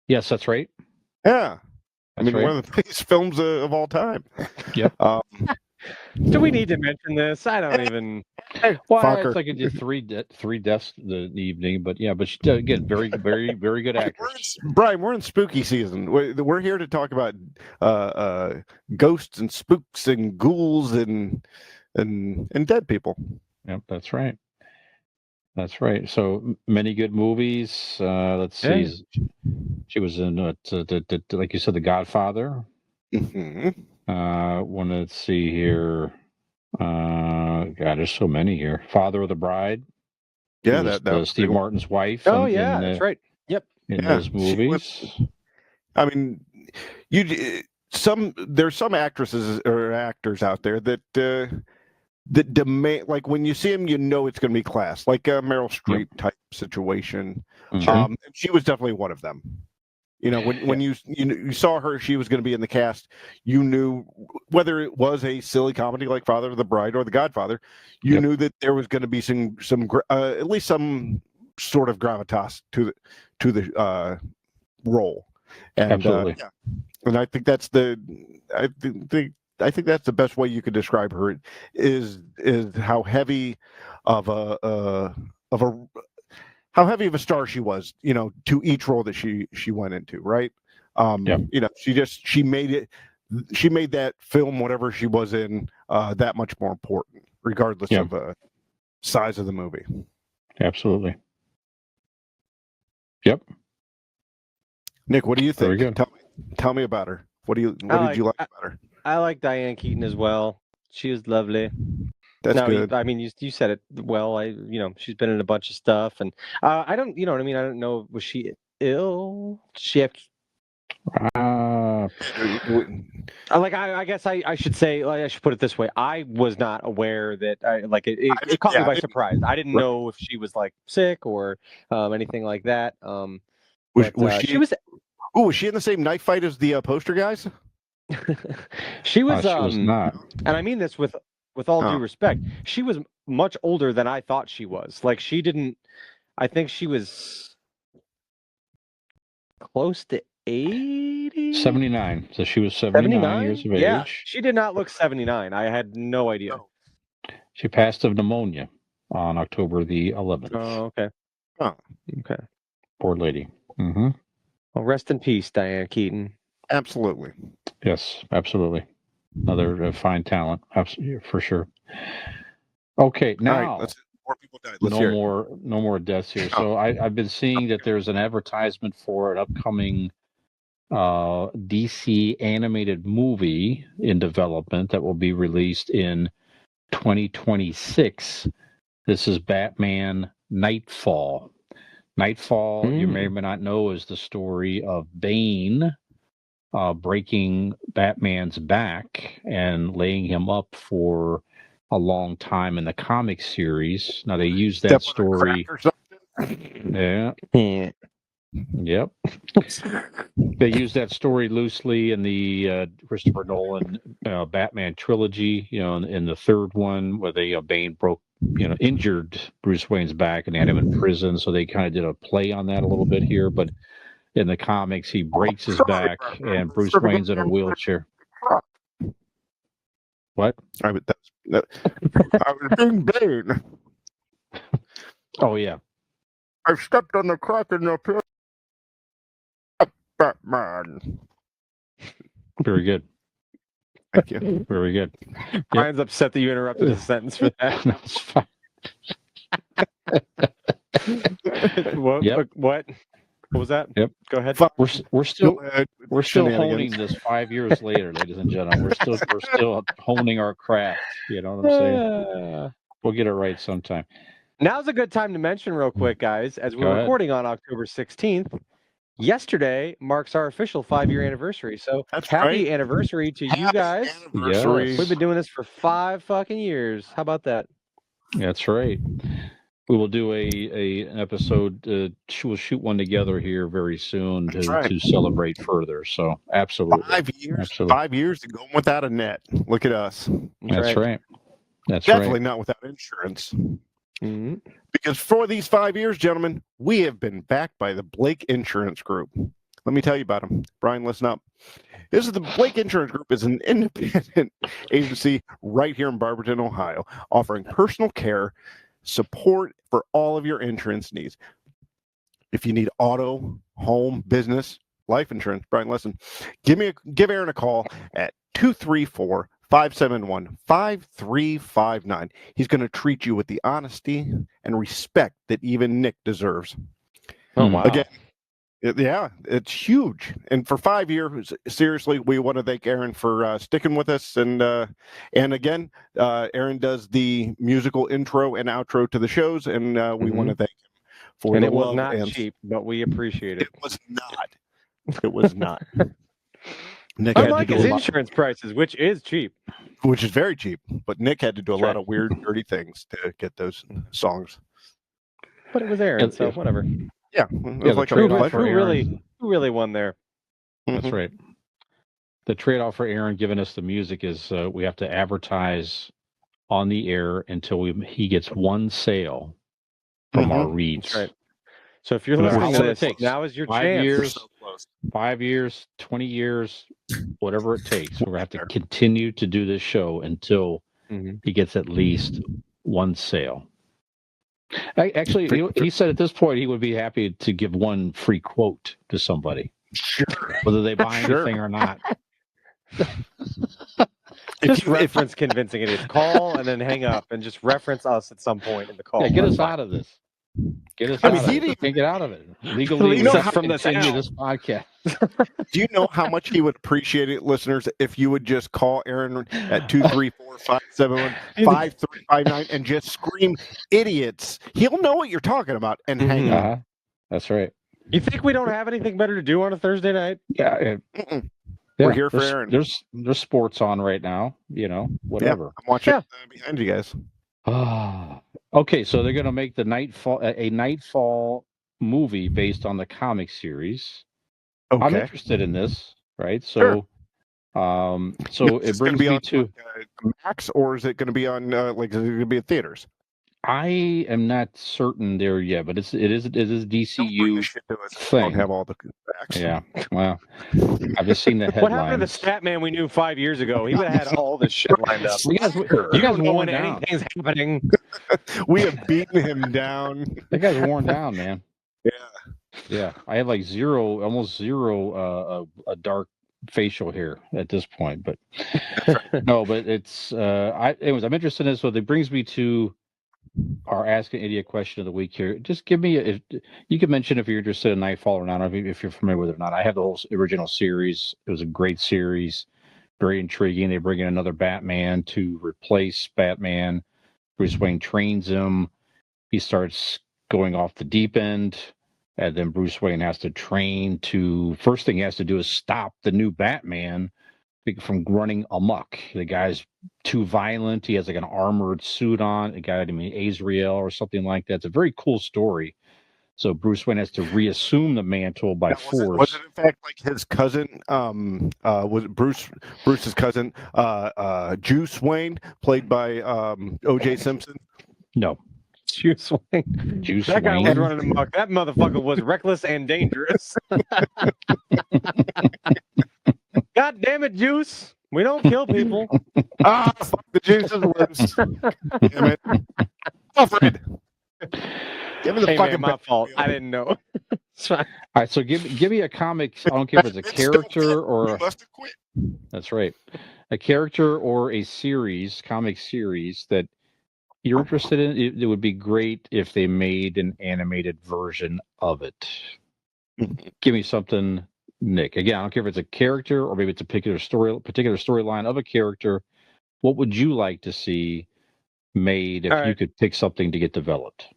Yes, that's right. Yeah, one of the biggest films of all time. Yep. Do we need to mention this? I don't even. Well, it's like it did three deaths the evening, but she did, again, very, very, very good actress. Brian, we're in spooky season. We're here to talk about ghosts and spooks and ghouls and dead people. Yep, that's right. That's right. So many good movies. Let's see. She was in like you said, The Godfather. Mm-hmm. Let's see here. God, there's so many here. Father of the Bride. Yeah, that Steve Martin's wife. Oh, that's right. Yep. In those movies. There's some actresses or actors out there that demand, like when you see them, it's going to be class, like a Meryl Streep type situation. And she was definitely one of them. When you saw her, she was going to be in the cast. You knew whether it was a silly comedy like Father of the Bride or The Godfather. You knew that there was going to be some at least some sort of gravitas to the role. And Absolutely. and I think that's I think that's the best way you could describe her is how heavy of a how heavy of a star she was, to each role that she went into, right? She made that film, whatever she was in, that much more important, regardless of size of the movie. Absolutely. Yep. Nick, what do you think? Very good. Tell me about her. What did you like about her? I like Diane Keaton as well. She was lovely. That's good. You said it well. She's been in a bunch of stuff, and I don't, you know what I mean. I don't know. Was she ill? Did she have? I guess I should say, I should put it this way. I was not aware that it caught me by surprise. I didn't know if she was like sick or anything like that. Was she in the same knife fight as the poster guys? She was. She was not. And I mean this with all due respect. She was much older than I thought she was. Like, she didn't. I think she was close to 80? 79. So she was 79 years of age. Yeah, she did not look 79. I had no idea. She passed of pneumonia on October the 11th. Oh, okay. Oh, okay. Poor lady. Mm-hmm. Well, rest in peace, Diane Keaton. Absolutely. Yes, absolutely. Another fine talent, absolutely, for sure. Okay, now more people died. No more deaths here. So I've been seeing that there's an advertisement for an upcoming DC animated movie in development that will be released in 2026. This is Batman Knightfall. Knightfall, you may or may not know, is the story of Bane breaking Batman's back and laying him up for a long time in the comic series. Now, they use that story. Yeah. Yep. They use that story loosely in the Christopher Nolan Batman trilogy. In the third one, where Bane injured Bruce Wayne's back and had him in prison. So they kind of did a play on that a little bit here. But in the comics, he breaks his back and Bruce Wayne's in a wheelchair. What? I was being Bane. Oh, yeah. I stepped on the crack in the pit. Batman. Very good. Thank you. Very good. Brian's upset that you interrupted his sentence for that. That's fine. What? Yep. What was that? Yep. Go ahead. We're still honing this 5 years later, ladies and gentlemen. We're still honing our craft. You know what I'm saying? We'll get it right sometime. Now's a good time to mention real quick, guys, as we're recording on October 16th. Yesterday marks our official 5-year anniversary. So happy anniversary to you guys. Yes. We've been doing this for 5 fucking years. How about that? That's right. We will do an episode. We'll shoot one together here very soon to celebrate further. So absolutely, 5 years. Absolutely. 5 years to go without a net. Look at us. That's right. That's definitely not without insurance. Mm-hmm. Because for these 5 years, gentlemen, we have been backed by the Blake Insurance Group. Let me tell you about them. Brian, listen up. The Blake Insurance Group is an independent agency right here in Barberton, Ohio, offering personal care support for all of your insurance needs. If you need auto, home, business, life insurance, Brian, listen, give Aaron a call at 234-571-5359. He's going to treat you with the honesty and respect that even Nick deserves. Oh, wow. Again, it's huge. And for 5 years, seriously, we want to thank Aaron for sticking with us. And again, Aaron does the musical intro and outro to the shows, and we want to thank him for and the it was love not and cheap, but we appreciate it. It was not. It was not. Nick Unlike his insurance prices, which is cheap. Which is very cheap. But Nick had to do a lot of weird, dirty things to get those songs. But it was Aaron, so whatever. Yeah. It was like who really won there? That's right. The trade-off for Aaron giving us the music is we have to advertise on the air until he gets one sale from our reads. That's right. So if you're listening to this, now is your chance. 5 years, 20 years, whatever it takes. We're going to have to continue to do this show until he gets at least one sale. Actually, he said at this point he would be happy to give one free quote to somebody, whether they buy anything or not. Just reference convincing idiots. Call and then hang up and just reference us at some point in the call. Yeah, get us out of this. Get us out of it. Can't get out of it. Legally, Leave us from this continue out. this podcast. Do you know how much he would appreciate it, listeners, if you would just call Aaron at 234-571-5359 and just scream idiots? He'll know what you're talking about and hang up. That's right. You think we don't have anything better to do on a Thursday night? Yeah. We're here for Aaron. There's sports on right now, whatever. Yeah, I'm watching behind you guys. Okay, so they're going to make the Knightfall movie based on the comic series. Okay. I'm interested in this, right? So, it brings me to Max, or is it going to be on is it going to be in theaters? I am not certain there yet, but it is DCU thing. Don't have all the facts. Yeah, well, I've just seen the headlines. What happened to the Statman we knew 5 years ago? He would have had all this shit lined up. You guys know worn when down. anything's happening. We have beaten him down. That guy's worn down, man. Yeah. Yeah, I have like almost zero a dark facial hair at this point, but no, but it's anyways, I'm interested in this. So it brings me to our Ask an Idiot question of the week here. Just give me if you can mention if you're interested in Knightfall or not, if you're familiar with it or not. I have the whole original series. It was a great series, very intriguing. They bring in another Batman to replace Batman. Bruce Wayne trains him. He starts going off the deep end. And then Bruce Wayne has to train to, first thing he has to do is stop the new Batman from running amok. The guy's too violent. He has like an armored suit on, a guy named Azrael or something like that. It's a very cool story. So Bruce Wayne has to reassume the mantle by force. Was it in fact like his cousin, was it Bruce's cousin, Juice Wayne, played by O.J. Simpson? No. Juice Wayne. That guy was running amok. That motherfucker was reckless and dangerous. God damn it, Juice. We don't kill people. Fuck the Juice is loose. Damn it. Alfred. Give me the fucking my fault. I didn't know. All right, so give me a comic. I don't care if it's a character or you must have quit. That's right. A character or a comic series that you're interested in. It would be great if they made an animated version of it. Give me something, Nick. Again, I don't care if it's a character or maybe it's a particular storyline of a character. What would you like to see made if you could pick something to get developed?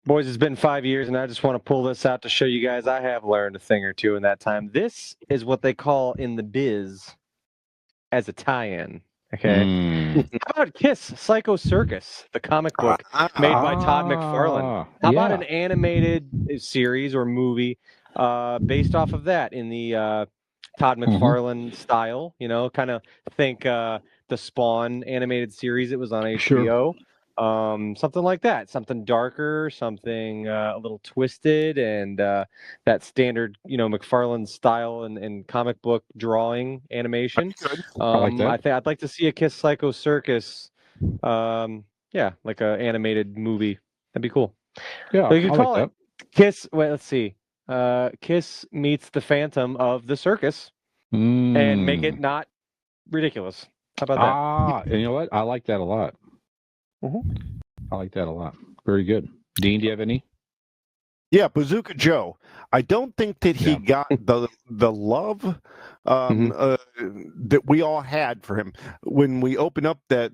Boys, it's been 5 years, and I just want to pull this out to show you guys I have learned a thing or two in that time. This is what they call in the biz as a tie-in. Okay. How about Kiss Psycho Circus, the comic book made by Todd McFarlane? How about an animated series or movie based off of that in the Todd McFarlane style? Kind of think the Spawn animated series. It was on HBO. Sure. Something like that. Something darker, something a little twisted, and that standard, McFarlane style and comic book drawing animation. I like that. I'd like to see a Kiss Psycho Circus. Like an animated movie. That'd be cool. Yeah, so you could I call like it Kiss. Well, let's see. Kiss meets the Phantom of the Circus, and make it not ridiculous. How about that? And you know what? I like that a lot. I like that a lot. Very good. Dean, do you have any? Yeah, Bazooka Joe. I don't think that he got the love that we all had for him when we opened up that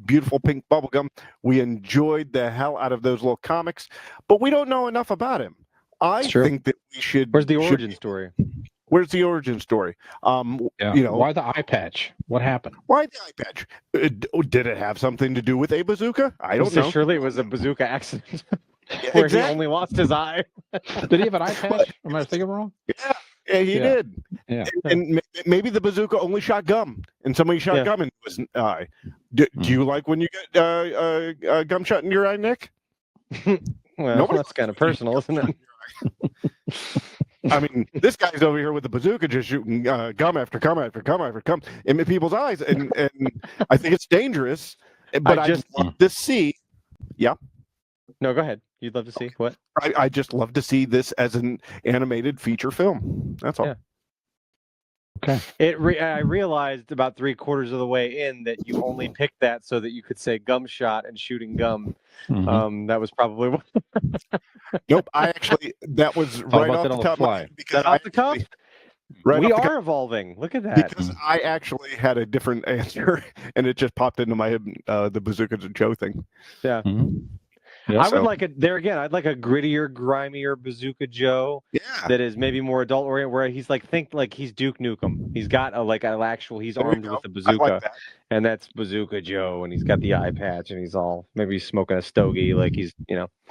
beautiful pink bubble gum. We enjoyed the hell out of those little comics, but we don't know enough about him. I think that we should. Where's the origin story? Where's the origin story? Why the eye patch? What happened? Why the eye patch? Did it have something to do with a bazooka? I don't know. Surely it was a bazooka accident where he only lost his eye. Did he have an eye patch? Am I thinking wrong? Yeah, he did. Yeah. And maybe the bazooka only shot gum, and somebody shot gum into his eye. Do you like when you get gum shot in your eye, Nick? Well, that's kind of personal, isn't it? I mean, this guy's over here with the bazooka just shooting gum after gum after gum after gum in people's eyes, and I think it's dangerous. But I just love to see. Yeah. No, go ahead. You'd love to see what? I just love to see this as an animated feature film. That's all. Yeah. Okay. I realized about 3/4 of the way in that you only picked that so that you could say gum shot and shooting gum. Mhm. That was probably what. Nope. I actually that was Thought right about off that the on the top of my fly. head because That off the cuff? Right We off the are evolving. Look at that. because I actually had a different answer, and it just popped into my head. The Bazooka Joe thing. Yeah. Mhm. Yeah, I would so- like it there again. I'd like a grittier, grimier Bazooka Joe Yeah. that is maybe more adult oriented, where he's like think like he's Duke Nukem. He's got he's There you armed go. with a I bazooka, like that. and that's Bazooka Joe, and he's got the eye patch, and he's all maybe smoking a stogie, like he's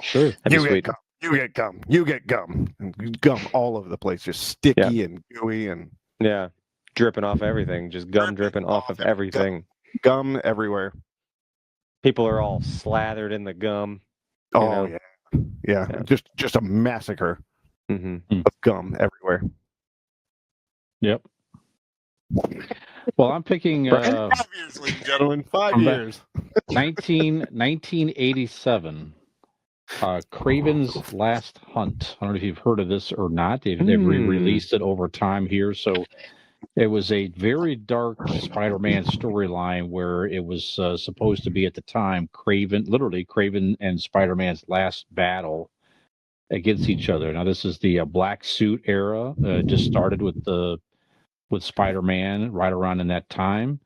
sure. that'd be You get sweet. gum. You get gum. You get gum. And gum all over the place, just sticky and gooey and Yeah, dripping off everything, just gum dripping off of everything. gum everywhere. People are all slathered in the gum. Oh know? yeah. Just a massacre Hmm. of gum everywhere. Yep. Well, I'm picking 5 years, ladies and gentlemen. 5 Come back. years. 1987. Craven's Last Hunt. I don't know if you've heard of this or not. They've re-released it over time here. So it was a very dark Spider-Man storyline where it was supposed to be at the time Craven and Spider-Man's last battle against each other. Now this is the black suit era. Just started with Spider-Man right around in that time,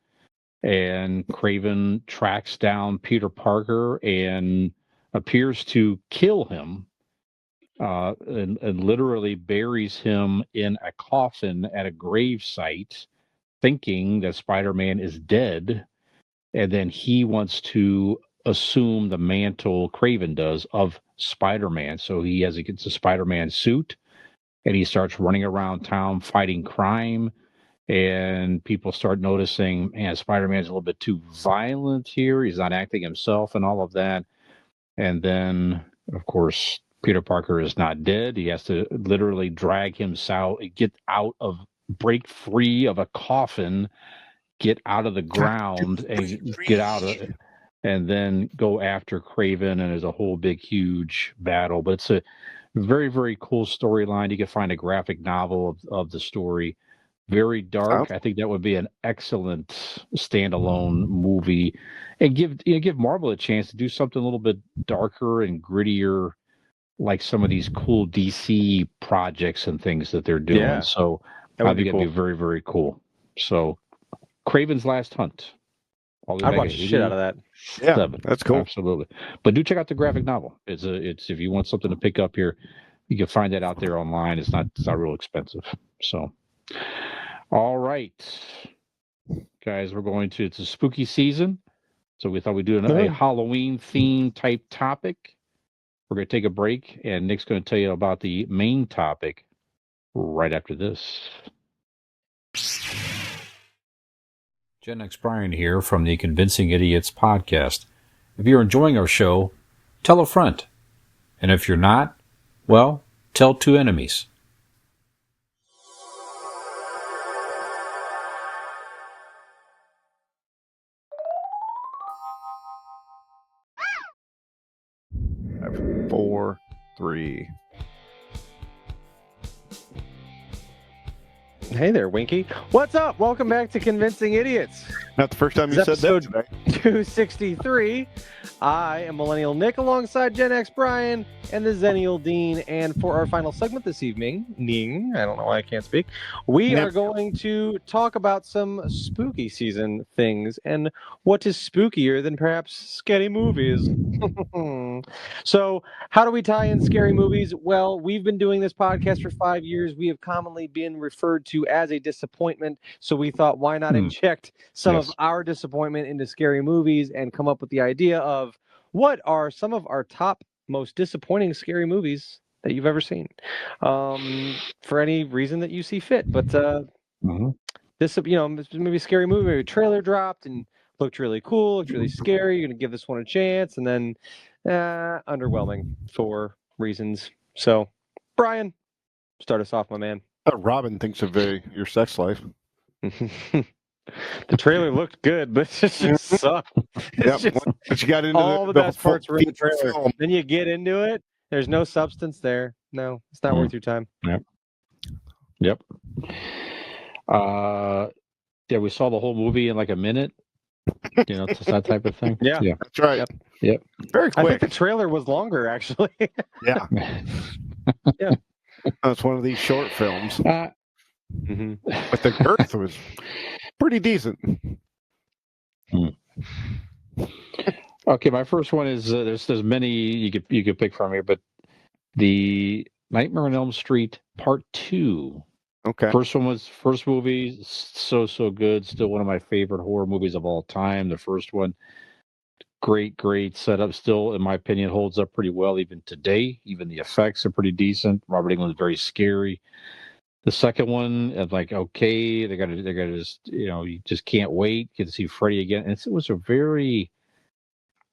and Craven tracks down Peter Parker and appears to kill him, and literally buries him in a coffin at a grave site, thinking that Spider-Man is dead, and then he wants to assume the mantle, Craven does, of Spider-Man. So he gets a Spider-Man suit, and he starts running around town fighting crime. And people start noticing, man, Spider-Man's a little bit too violent here. He's not acting himself and all of that. And then, of course, Peter Parker is not dead. He has to literally drag himself, break free of a coffin, get out of the ground and get out of it, and then go after Craven. And there's a whole big, huge battle. But it's a very, very cool storyline. You can find a graphic novel of the story. Very dark. I think that would be an excellent standalone movie, and give Marvel a chance to do something a little bit darker and grittier, like some of these cool DC projects and things that they're doing. Yeah, So that I would think be it'd be cool. very, very cool. So Craven's Last Hunt. I'd watch the shit out of that. Yeah, that's cool. Absolutely. But do check out the graphic novel. It's if you want something to pick up here, you can find that out there online. It's not real expensive. So. All right, guys, it's a spooky season, so we thought we'd do a Halloween theme type topic. We're going to take a break, and Nick's going to tell you about the main topic right after this. Gen X Brian here from the Convincing Idiots podcast. If you're enjoying our show, tell a friend. And if you're not, well, tell 2 enemies. Four, three. Hey there, Winky. What's up? Welcome back to Convincing Idiots. Not the first time you said that Episode today. 263. I am Millennial Nick alongside Gen X Brian and the Zennial Dean. And for our final segment this evening, I don't know why I can't speak, we are going to talk about some spooky season things. And what is spookier than perhaps scary movies? So, how do we tie in scary movies? Well, we've been doing this podcast for 5 years. We have commonly been referred to as a disappointment. So we thought, why not inject some of our disappointment into scary movies and come up with the idea of what are some of our top most disappointing scary movies that you've ever seen, for any reason that you see fit. But this, maybe a scary movie, maybe a trailer dropped and looked really cool, looked really scary. You're gonna give this one a chance, and then underwhelming for reasons. So, Brian, start us off, my man. Robin thinks of your sex life. The trailer looked good, but it just sucked. It's Yep. just But you got into all the the best parts were in the feature trailer. film. Then you get into it. There's no substance there. No, it's not worth your time. Yep. Yeah, we saw the whole movie in like a minute. It's that type of thing. Yeah. That's right. Yep. Very I think quick. the trailer was longer, actually. Yeah. Yeah. It's one of these short films. Mm-hmm. But the girth was pretty decent. Okay, my first one is there's many you could pick from here, but the Nightmare on Elm Street Part 2. Okay. First movie, so good. Still one of my favorite horror movies of all time. The first one, great setup. Still, in my opinion, holds up pretty well even today. Even the effects are pretty decent. Robert Englund's very scary. The second one, I'm like, okay, they gotta just, you just can't wait get to see Freddy again. And it was a very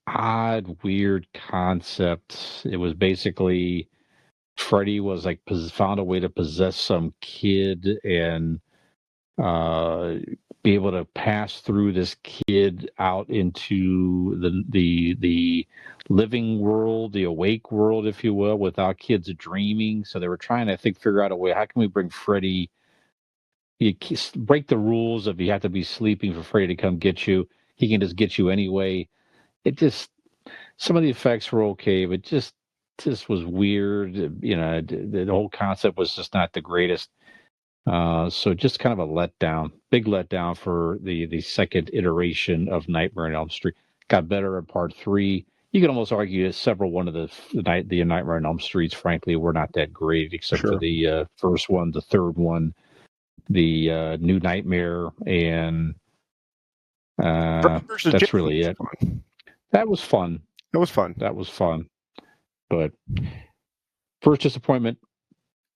odd, weird concept. It was basically Freddy was like found a way to possess some kid and be able to pass through this kid out into the living world, the awake world, if you will, without kids dreaming. So they were trying to, I think, figure out a way. How can we bring Freddy? You break the rules of you have to be sleeping for Freddy to come get you. He can just get you anyway. It just, some of the effects were okay, but just was weird. The whole concept was just not the greatest. So just kind of a letdown, big letdown for the second iteration of Nightmare on Elm Street. Got better in Part 3. You could almost argue that one of the Nightmare on Elm Streets, frankly, were not that great, except for the first one, the third one, the New Nightmare, and that's really it. That was fun. That was fun. But first disappointment,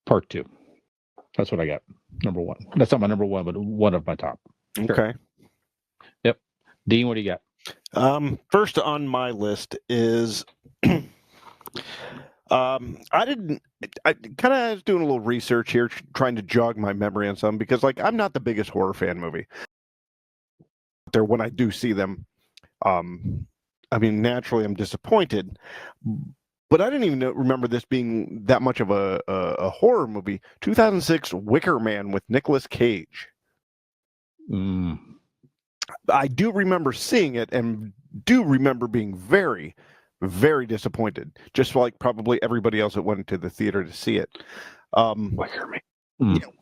Part 2. That's what I got. Number 1. That's not my number 1, but one of my top. Okay. Yep. Dean, what do you got? First on my list is I kind of was doing a little research here, trying to jog my memory on some, because I'm not the biggest horror fan movie. There, when I do see them, naturally I'm disappointed. But I didn't even remember this being that much of a horror movie. 2006 Wicker Man with Nicolas Cage. I do remember seeing it and do remember being very, very disappointed. Just like probably everybody else that went to the theater to see it. Wicker Man.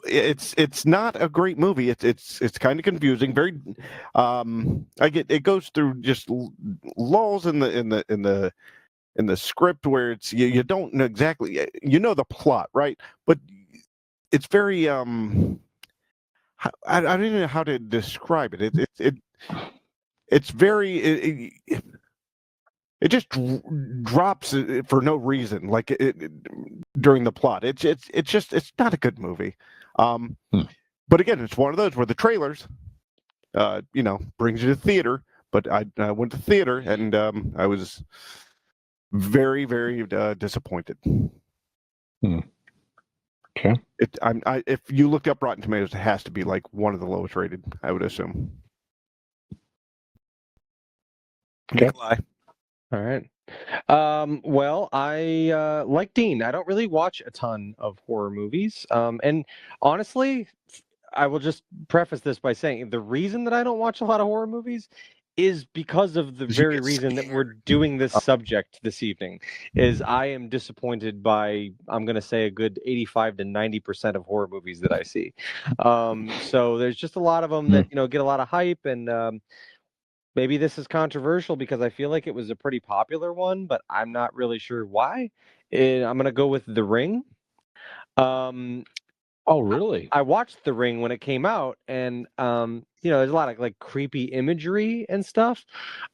It's not a great movie. It's kind of confusing. Very, it goes through just lulls in the script where it's you don't know exactly, the plot, right? But it's very I don't even know how to describe it. It's very it just drops for no reason, during the plot. It's not a good movie. But again, it's one of those where the trailers brings you to theater. But I went to theater and I was very, very disappointed. Okay. If you look up Rotten Tomatoes, it has to be one of the lowest rated, I would assume. Okay. Nikolai. All right. Well, I like Dean. I don't really watch a ton of horror movies. And honestly, I will just preface this by saying the reason that I don't watch a lot of horror movies is because of the very reason that we're doing this subject this evening. Is I am disappointed by, I'm going to say, a good 85 to 90% of horror movies that I see. So there's just a lot of them that get a lot of hype, and maybe this is controversial because I feel like it was a pretty popular one, but I'm not really sure why. I'm going to go with The Ring. Oh, really? I watched The Ring when it came out, and there's a lot of creepy imagery and stuff.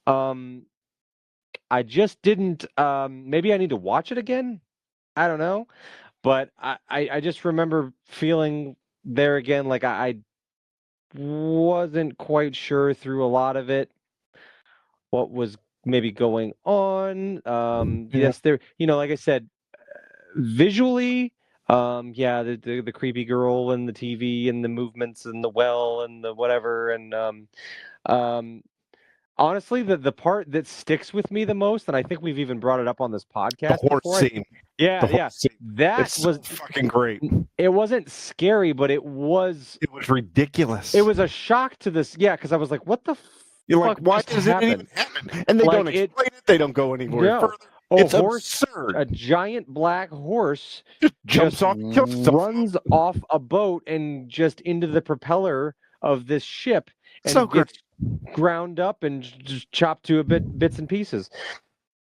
I just didn't. Maybe I need to watch it again. I don't know, but I just remember feeling there again I wasn't quite sure through a lot of it what was maybe going on. Yes, there. Like I said, visually, Yeah, the creepy girl and the TV and the movements and the well and the whatever and um, honestly, the part that sticks with me the most, and I think we've even brought it up on this The podcast horse before. scene. Yeah, The horse yeah, scene. that It's so was fucking great. it wasn't scary, but it was ridiculous. it was a shock to this. Yeah, because I was like, what the You're fuck like, why just does it happened? even happen? And they Like, don't explain it. They don't go anywhere No. further. A It's horse, absurd. a giant black horse Just jumps off and kills itself. runs off a boat and just into the propeller of this ship and So great. gets ground up and just chopped to bits and pieces.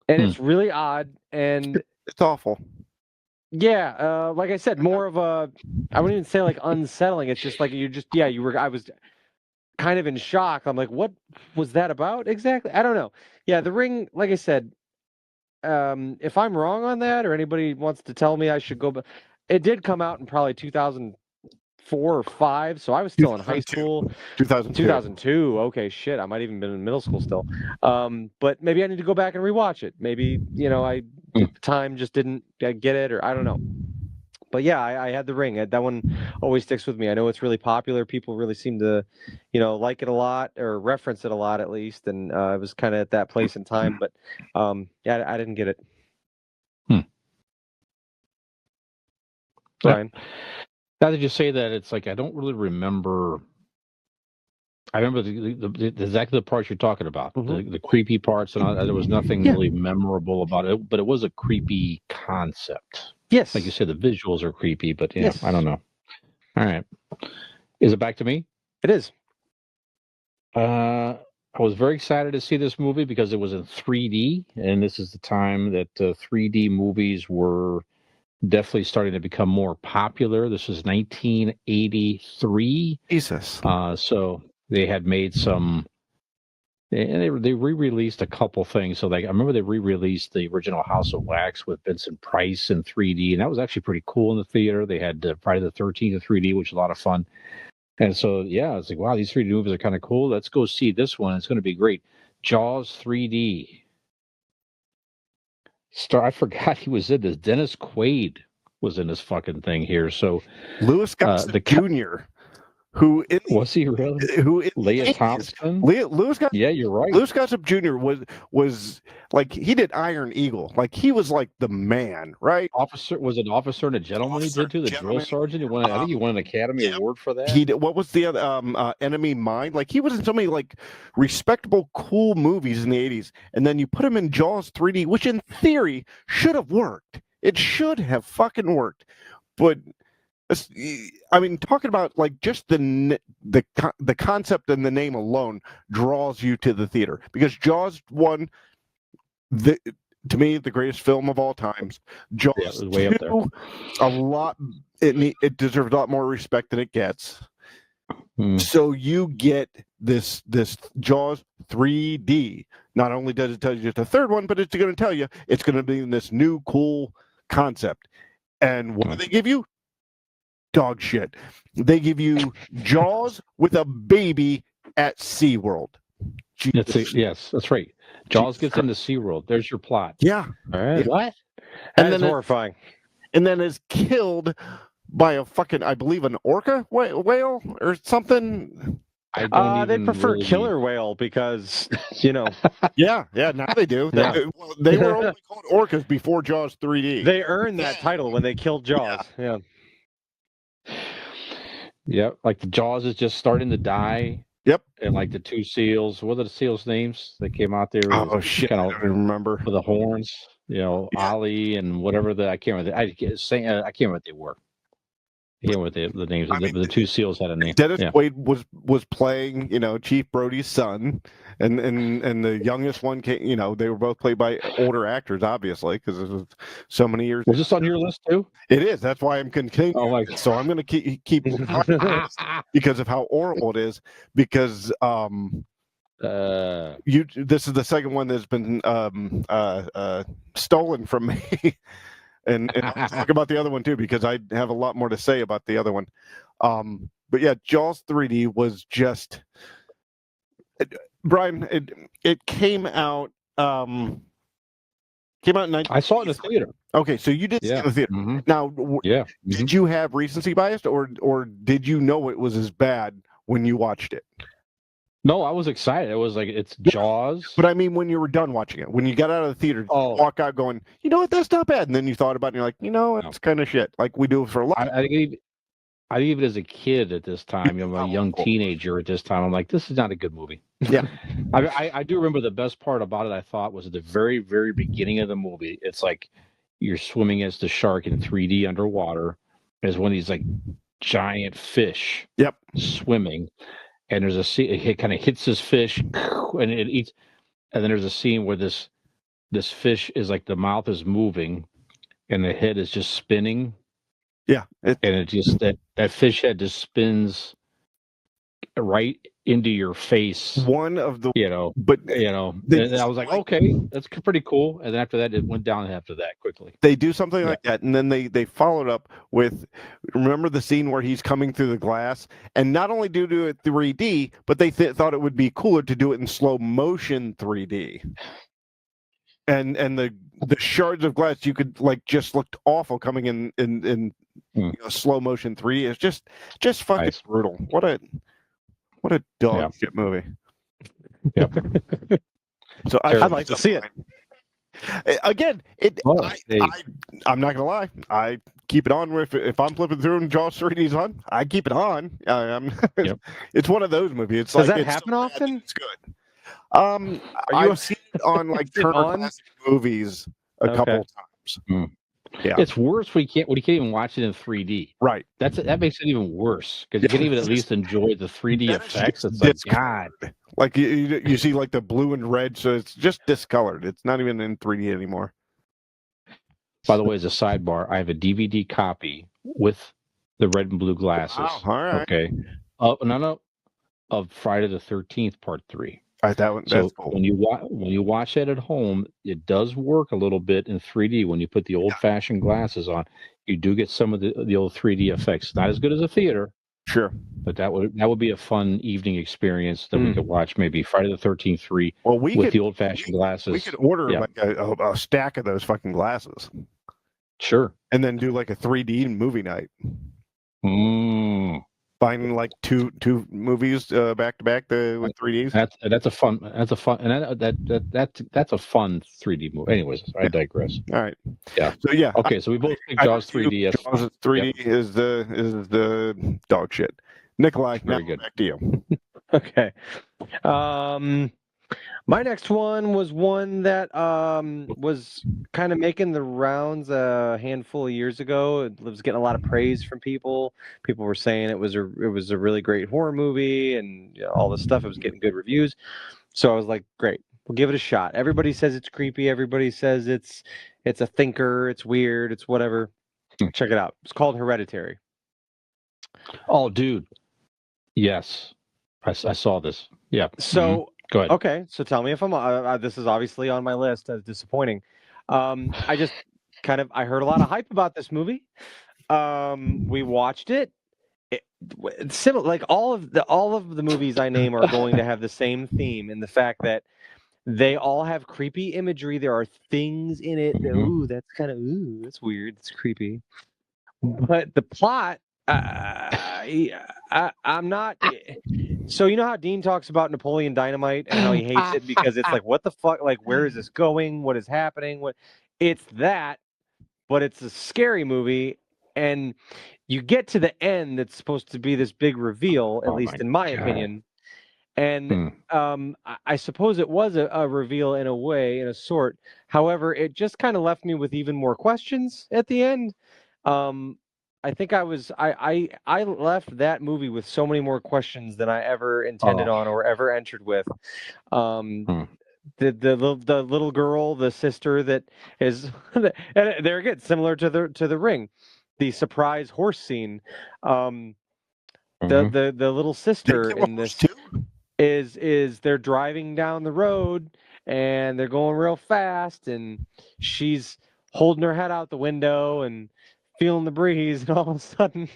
And it's really odd. And It's awful. yeah, like I said, more of a, I wouldn't even say like unsettling. It's just like I was kind of in shock. I'm like, what was that about exactly? I don't know. Yeah, The Ring, like I said, if I'm wrong on that or anybody wants to tell me I should go, but it did come out in probably 2004 or 5, so I was still in high 2002. school. 2002. 2002. Okay, shit, I might even been in middle school still. But maybe I need to go back and rewatch it. Maybe at the time just didn't get it, or I don't know. But yeah, I had The Ring. That one always sticks with me. I know it's really popular. People really seem to, like it a lot or reference it a lot at least. And it was kind of at that place in time. But yeah, I didn't get it. Brian. Now that you say that, it's like I don't really remember. I remember the exactly the parts you're talking about, the creepy parts, and all, there was nothing really memorable about it. But it was a creepy concept. Yes. Like you said, the visuals are creepy, but Yes. I don't know. All right. Is it back to me? It is. I was very excited to see this movie because it was in 3D, and this is the time that 3D movies were definitely starting to become more popular. This was 1983. Jesus. So they had made some, and they re-released a couple things. So like I remember they re-released the original House of Wax with Vincent Price in 3D, and that was actually pretty cool in the theater. They had Friday the 13th in 3D, which was a lot of fun. And so yeah, it's like, wow, these 3D movies are kind of cool. Let's go see this one. It's going to be great. Jaws 3D. I forgot he was in this. Dennis Quaid was in this fucking thing here. So Lewis Gossett Jr. Who was he really? Who in Leah Thompson? Lewis Gossett. Yeah, you're right. Lewis Gossett Jr. was like, he did Iron Eagle. Like, he was like the man, right? Officer and a gentleman. He did too. The drill sergeant. He won. I think he won an Academy Award for that. He did. What was the other? Enemy Mine. Like, he was in so many like respectable, cool movies in the '80s, and then you put him in Jaws 3D, which in theory should have worked. It should have fucking worked, but. I mean, talking about like just the concept and the name alone draws you to the theater, because Jaws won to me the greatest film of all times. Jaws way up there. It deserves a lot more respect than it gets. So you get this Jaws 3D. Not only does it tell you just a third one, but it's going to tell you it's going to be in this new cool concept. And what do they give you? Dog shit. They give you Jaws with a baby at SeaWorld. Yes, that's right. Jaws gets into SeaWorld. There's your plot. Yeah. All right. What? That is horrifying. And then is killed by a fucking, I believe, an orca whale or something. They prefer killer whale because, Yeah, now they do. They were only called orcas before Jaws 3D. They earned that title when they killed Jaws. Yeah. Yep, like the Jaws is just starting to die. Yep. And like the two seals, what are the seals' names that came out there? Oh shit! I don't remember. For the horns, Ollie and whatever I can't remember. I can't remember what they were. I can't remember the names. The two seals had a name. Dennis Quaid was playing, Chief Brody's son, and the youngest one came. They were both played by older actors, obviously, because it was so many years. Was this on your list too? It is. That's why I'm continuing. Oh my God. So I'm going to keep because of how horrible it is. Because this is the second one that's been stolen from me. And I'll talk about the other one too, because I have a lot more to say about the other one. But yeah, Jaws 3D was just Brian. It came out Came out in 19. I saw it in the theater. Okay, so you did see it Yeah. in the theater. Mhm. Now, Yeah. did you have recency bias, or did you know it was as bad when you watched it? No, I was excited. It was like it's Jaws. But I mean, when you were done watching it, when you got out of the theater, did you walk out going, you know what, that's not bad, and then you thought about it, and you're like, you know, it's kind of shit, like we do for a lot. I even as a kid at this time, you know, a young teenager at this time, I'm like, this is not a good movie. Yeah. I do remember the best part about it, I thought, was at the very, very beginning of the movie. It's like you're swimming as the shark in 3D underwater. There's one of these like giant fish swimming. And there's a scene, it kind of hits this fish and it eats. And then there's a scene where this fish is like the mouth is moving and the head is just spinning. Yeah. And it just, that fish head just spins right into your face. One of the, but and I was like, okay, that's pretty cool. And then after that, it went down after that quickly. They do something like that, and then they followed up with, remember the scene where he's coming through the glass, and not only do it 3D, but they thought it would be cooler to do it in slow motion 3D. And the shards of glass you could like just looked awful coming in slow motion 3D. It's just fucking brutal. What a dog shit movie. Yep. So I'd like to see it. Again, I'm not gonna lie. I keep it on if I'm flipping through and Jaws 3D's on. I keep it on. It's one of those movies. Does that happen often? It's good. I've seen it on like Turner Classic Movies a couple times. Mm. Yeah, it's worse when you can't even watch it in 3D. Right. That makes it even worse because you can even at least enjoy the 3D effects. It's like God. Like you see like the blue and red, so it's just discolored. It's not even in 3D anymore. By the way, as a sidebar, I have a DVD copy with the red and blue glasses. Wow, all right. Okay. Of Friday the 13th Part 3. All right, that's cool. When you watch that at home, it does work a little bit in 3D. When you put the old-fashioned glasses on, you do get some of the old 3D effects. Not as good as a theater, sure, but that would be a fun evening experience that we could watch. Maybe Friday the 13th 3 with the old-fashioned glasses. We could order like a stack of those fucking glasses. Sure, and then do like a 3D movie night. Finding like two movies back to back with 3Ds. That's a fun, and that's a fun 3D movie. Anyways, I digress. All right. Yeah. So yeah. Okay, so we both think Jaws 3D. Jaws 3D is the dog shit. Nikolai, very now good. Back to you. Okay. My next one was one that was kind of making the rounds a handful of years ago. It was getting a lot of praise from people. People were saying it was a really great horror movie and all this stuff. It was getting good reviews. So I was like, great, we'll give it a shot. Everybody says it's creepy. Everybody says it's a thinker. It's weird. It's whatever. Check it out. It's called Hereditary. Oh, dude. Yes, I saw this. Yeah. So. Go ahead. Okay, so tell me if I'm. This is obviously on my list as disappointing. I just I heard a lot of hype about this movie. We watched it. Similar, like all of the movies I name are going to have the same theme in the fact that they all have creepy imagery. There are things in it that that's weird. It's creepy. But the plot. I'm not. So you know how Dean talks about Napoleon Dynamite and how he hates it because it's like, what the fuck? Like, where is this going? What is happening? It's that, but it's a scary movie, and you get to the end that's supposed to be this big reveal, at least in my opinion. And I suppose it was a reveal in a way, in a sort. However, it just kind of left me with even more questions at the end. I think I left that movie with so many more questions than I ever intended on or ever entered with. The little girl, the sister that is, and there again, similar to the Ring, the surprise horse scene. The little sister in this is they're driving down the road and they're going real fast and she's holding her head out the window and feeling the breeze, and all of a sudden,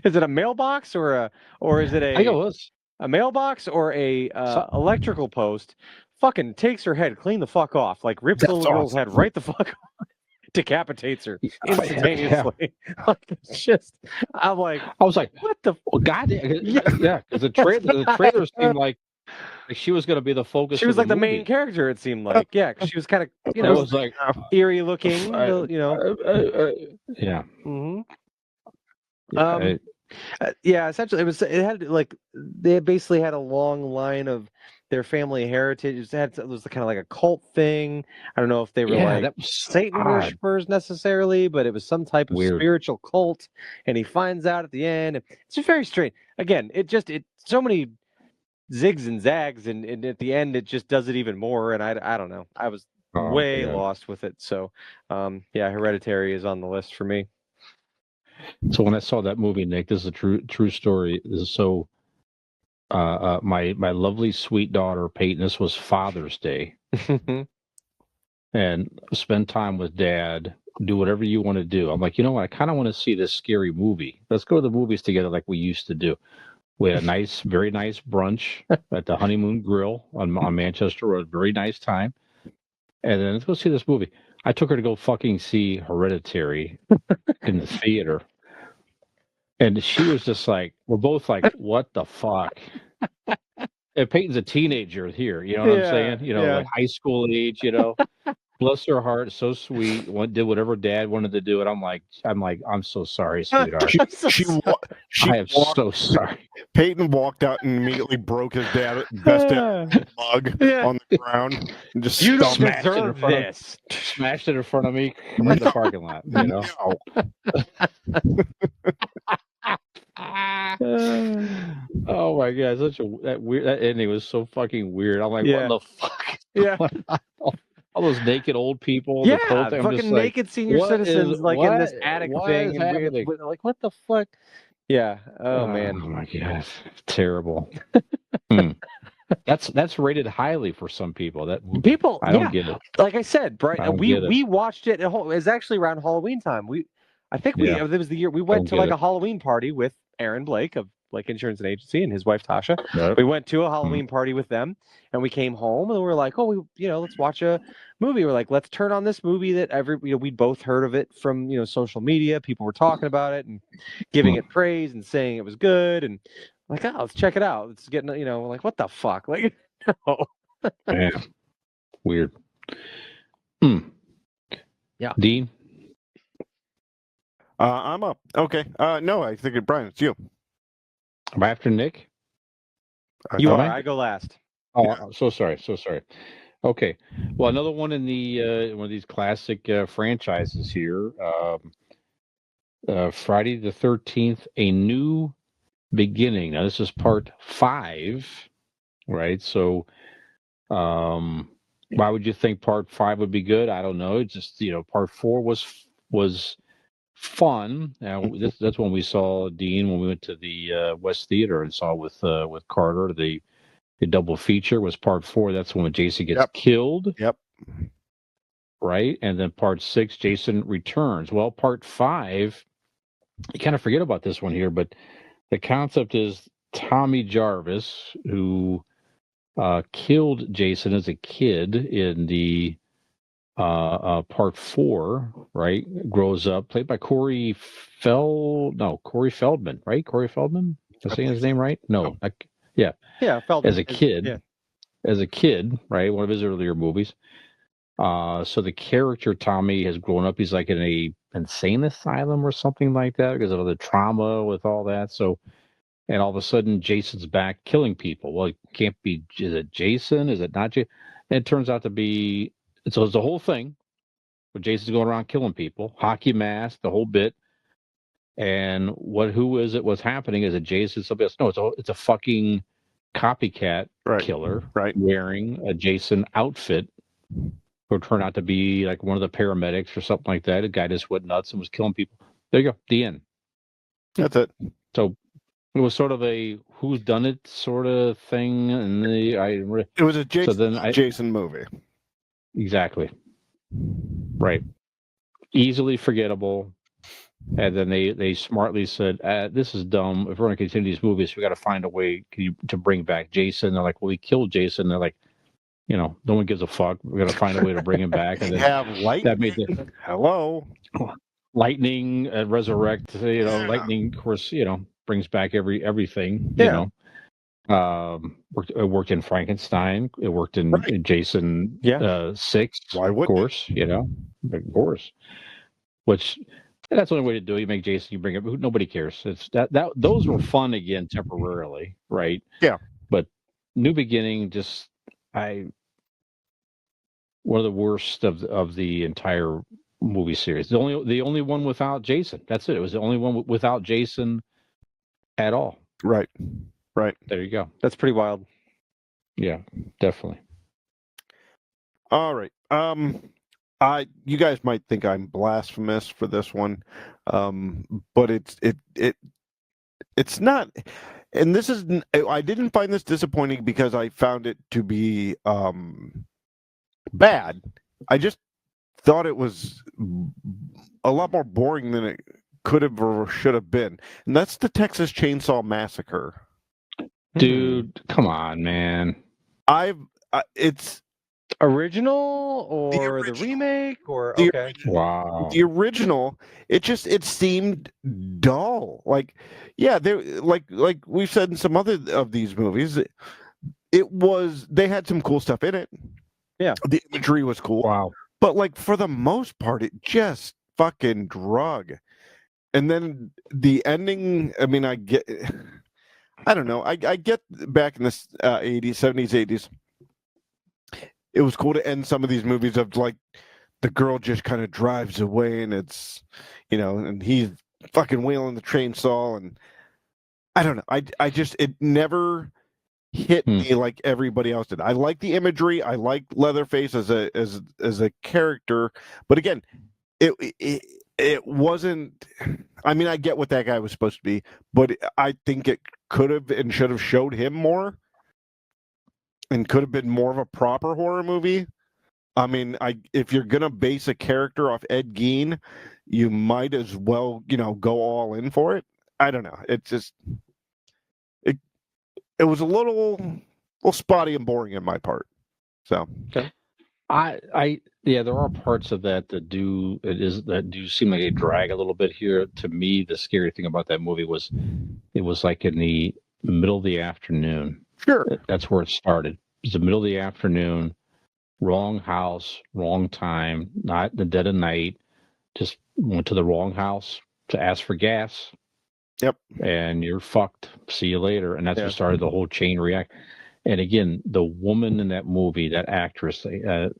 is it a mailbox or is it a mailbox or a electrical post fucking takes her head clean the fuck off, like rips the That's little girl's awesome. head right the fuck off, decapitates her instantaneously. Like it's just, I'm like, I was like, what the? well, God, Yeah. yeah, because the trailer seemed like she was going to be the focus. She was of like the movie. main character. It seemed like, yeah, 'cause she was kind of, It was like, eerie looking, yeah. hmm Yeah, yeah, essentially, it had like they basically had a long line of their family heritage. It was kind of like a cult thing. I don't know if they were like that was Satan odd. worshippers necessarily, but it was some type of Weird. spiritual cult. And he finds out at the end. It's just very strange. Again, it so many zigs and zags, and at the end it just does it even more. And I don't know. I was way yeah. lost with it. So, yeah, Hereditary is on the list for me. So when I saw that movie, Nick, this is a true story. So, my lovely sweet daughter Peyton, this was Father's Day, and spend time with Dad. Do whatever you want to do. I'm like, you know what? I kind of want to see this scary movie. Let's go to the movies together like we used to do. We had a very nice brunch at the Honeymoon Grill on Manchester Road. Very nice time. And then let's go see this movie. I took her to go fucking see Hereditary in the theater. And she was just like, we're both like, what the fuck? And Peyton's a teenager here, you know what I'm saying? You know, like high school age, you know. Bless her heart, so sweet. Did whatever Dad wanted to do, and I'm like, I'm so sorry, sweetheart. I am so sorry. Peyton walked out and immediately broke his best mug on the ground and just You don't stomped deserve this. Smashed it in front of me in the parking lot. You know. Oh my God, that ending was so fucking weird. I'm like, what the fuck? Yeah. All those naked old people. Yeah, the cult, I'm fucking just naked senior citizens in this attic thing, and happening? we're like, what the fuck? Yeah. Oh man. Oh my God, terrible. That's rated highly for some people. That movie. People, I don't get it. Like I said, Brian, we watched it. It was actually around Halloween time. It was the year we went to like a Halloween party with Aaron Blake of Blake Insurance and Agency and his wife Tasha. Yep. We went to a Halloween party with them, and we came home and we were like, let's watch a movie. We're like, let's turn on this movie that we'd both heard of it from social media. People were talking about it and giving it praise and saying it was good, and like, oh, let's check it out. It's getting like, what the fuck, like, no. Yeah. Weird. Yeah, Dean. I'm up. Okay. No, I think Brian, it's you. Am I after Nick? You are. I go last. Oh, I'm so sorry. Okay. Well, another one in the one of these classic franchises here. Friday the 13th, A New Beginning. Now, this is part 5, right? So, why would you think part 5 would be good? I don't know. It's just part 4 was fun. Now that's when we saw Dean when we went to the West Theater and saw with Carter the double feature was part 4. That's when Jason gets killed. Yep. Right, and then part 6, Jason returns. Well, part 5, you kind of forget about this one here, but the concept is Tommy Jarvis, who killed Jason as a kid in the part 4, right? Grows up, played by Corey Feldman, right? Corey Feldman? Am I saying his name right? No. Feldman. As a kid, right? One of his earlier movies. So the character Tommy has grown up. He's like in a insane asylum or something like that because of the trauma with all that. So, and all of a sudden Jason's back killing people. Well, it can't be. Is it Jason? Is it not Jason? And it turns out to be. So it's the whole thing where Jason's going around killing people, hockey mask, the whole bit. And who is it? What's happening? Is it Jason? Somebody else? No, it's a fucking copycat killer wearing a Jason outfit, who turned out to be like one of the paramedics or something like that. A guy just went nuts and was killing people. There you go. The end. That's it. So it was sort of a whodunit sort of thing, and it was a Jason movie. Exactly. Right. Easily forgettable. And then they smartly said, this is dumb. If we're going to continue these movies, we got to find a way to bring back Jason. They're like, well, we killed Jason. They're like, no one gives a fuck. We're gonna find a way to bring him back, and We then have lightning. that made the Hello. lightning resurrect. Lightning, of course, brings back everything. Yeah. It worked in Frankenstein. It worked in, Right. in Jason Yeah. 6. Why Of wouldn't it? course, of course. Which that's the only way to do it. You make Jason, you bring it. Nobody cares. It's that those were fun again temporarily, right? Yeah. But New Beginning, just one of the worst of the entire movie series. The only one without Jason. That's it. It was the only one without Jason at all. Right. There you go. That's pretty wild. Yeah, definitely. All right. You guys might think I'm blasphemous for this one, but it's not. And this is. I didn't find this disappointing because I found it to be bad. I just thought it was a lot more boring than it could have or should have been, and that's the Texas Chainsaw Massacre. Dude, come on, man. It's Original or the original. remake or The okay. original. Wow. The original, it seemed dull. Like, yeah, they like we've said in some other of these movies, they had some cool stuff in it. Yeah. The imagery was cool. Wow. But like for the most part, it just fucking drug. And then the ending, I mean, I don't know. I get back in the 80s, 70s, 80s. It was cool to end some of these movies of like the girl just kind of drives away and it's, and he's fucking wheeling the chainsaw. And I don't know. I just, it never hit me like everybody else did. I like the imagery. I like Leatherface as a character. But again, it wasn't. I mean, I get what that guy was supposed to be, but I think it could have and should have showed him more, and could have been more of a proper horror movie. I mean, if you're gonna base a character off Ed Gein, you might as well, go all in for it. I don't know. It just it was a little spotty and boring in my part. So okay. There are parts of that do seem like they drag a little bit here. To me, the scary thing about that movie was it was like in the middle of the afternoon. Sure. That's where it started. It was the middle of the afternoon, wrong house, wrong time, not the dead of night. Just went to the wrong house to ask for gas. Yep. And you're fucked. See you later. And that's what started the whole chain react. And again, the woman in that movie, that actress, one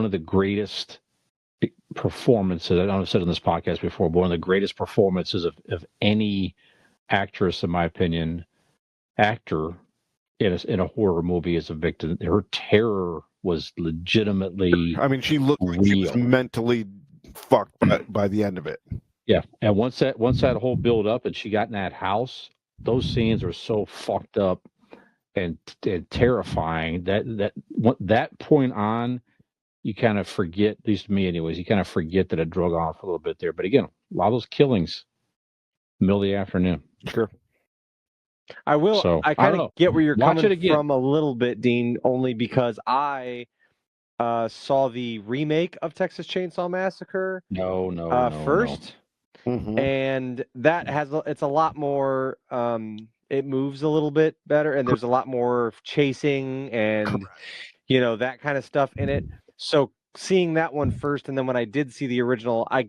of the greatest performances, I know I've said on this podcast before, but one of the greatest performances of any actress, in my opinion, actor in a horror movie as a victim. Her terror was legitimately. I mean, she looked like she was mentally fucked by the end of it. Yeah, and once that whole build up and she got in that house, those scenes are so fucked up and terrifying that point on, you kind of forget, at least me anyways, you kind of forget that it drug on for a little bit there. But again, a lot of those killings, middle of the afternoon. Sure. I will. So, I kind of get where you're Watch coming it again. from a little bit, Dean, only because I saw the remake of Texas Chainsaw Massacre No, first. Mm-hmm. And that it's a lot more, it moves a little bit better, and there's a lot more chasing and, that kind of stuff in it. So seeing that one first, and then when I did see the original, I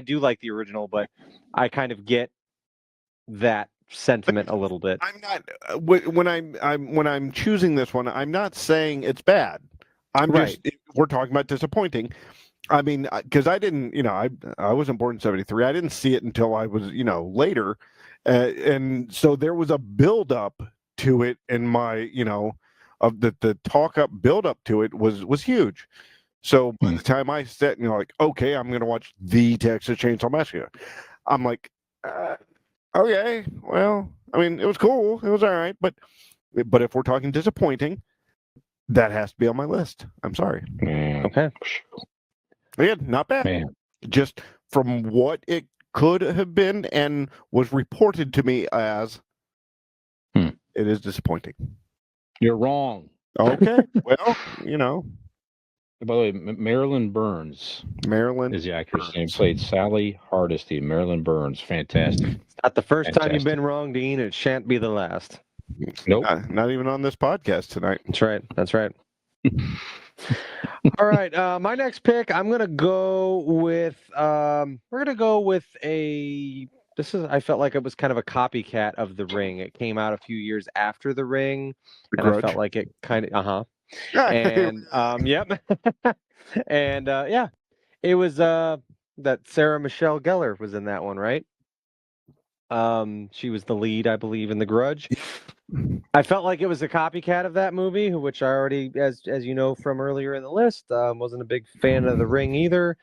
do like the original, but I kind of get that sentiment a little bit. I'm not when I'm choosing this one, I'm not saying it's bad. We're talking about disappointing. I mean, because I didn't, I wasn't born in 73. I didn't see it until I was, later. And so there was a build up to it in my, of the talk up build up to it was huge. So by the time I sat, like, okay, I'm going to watch the Texas Chainsaw Massacre. I'm like, okay, well, I mean, it was cool. It was all right. But if we're talking disappointing, that has to be on my list. I'm sorry. Okay. Again, not bad. Man. Just from what it could have been and was reported to me as, it is disappointing. You're wrong. Okay, well, you know, By the way, Marilyn Burns Marilyn is the actress name. Burns. Played Sally Hardesty. Marilyn Burns, fantastic. It's not the first time you've Fantastic. been wrong, Dean. It shan't be the last. Nope. Not even on this podcast tonight. That's right. That's right. All right. My next pick, I'm gonna go with. We're gonna go with a. This is. I felt like it was kind of a copycat of The Ring. It came out a few years after The Ring, The and I Grudge. felt like it kind of. And yep. And yeah, it was that Sarah Michelle Gellar was in that one, right? She was the lead, I believe, in The Grudge. I felt like it was a copycat of that movie, which I already, as you know from earlier in the list, wasn't a big fan of The Ring either.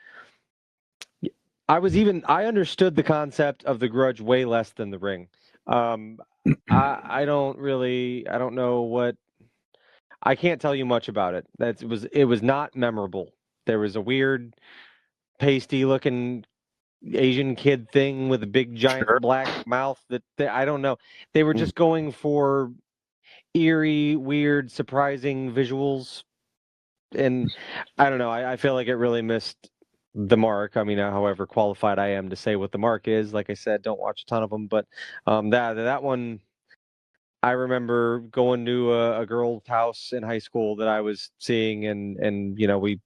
I understood the concept of The Grudge way less than The Ring. I don't know what. I can't tell you much about it. It was not memorable. There was a weird, pasty looking Asian kid thing with a big giant black mouth that I don't know. They were just going for eerie, weird, surprising visuals, and I don't know. I feel like it really missed the mark. I mean, however qualified I am to say what the mark is, like I said, don't watch a ton of them, but that one. I remember going to a girl's house in high school that I was seeing, and you know, we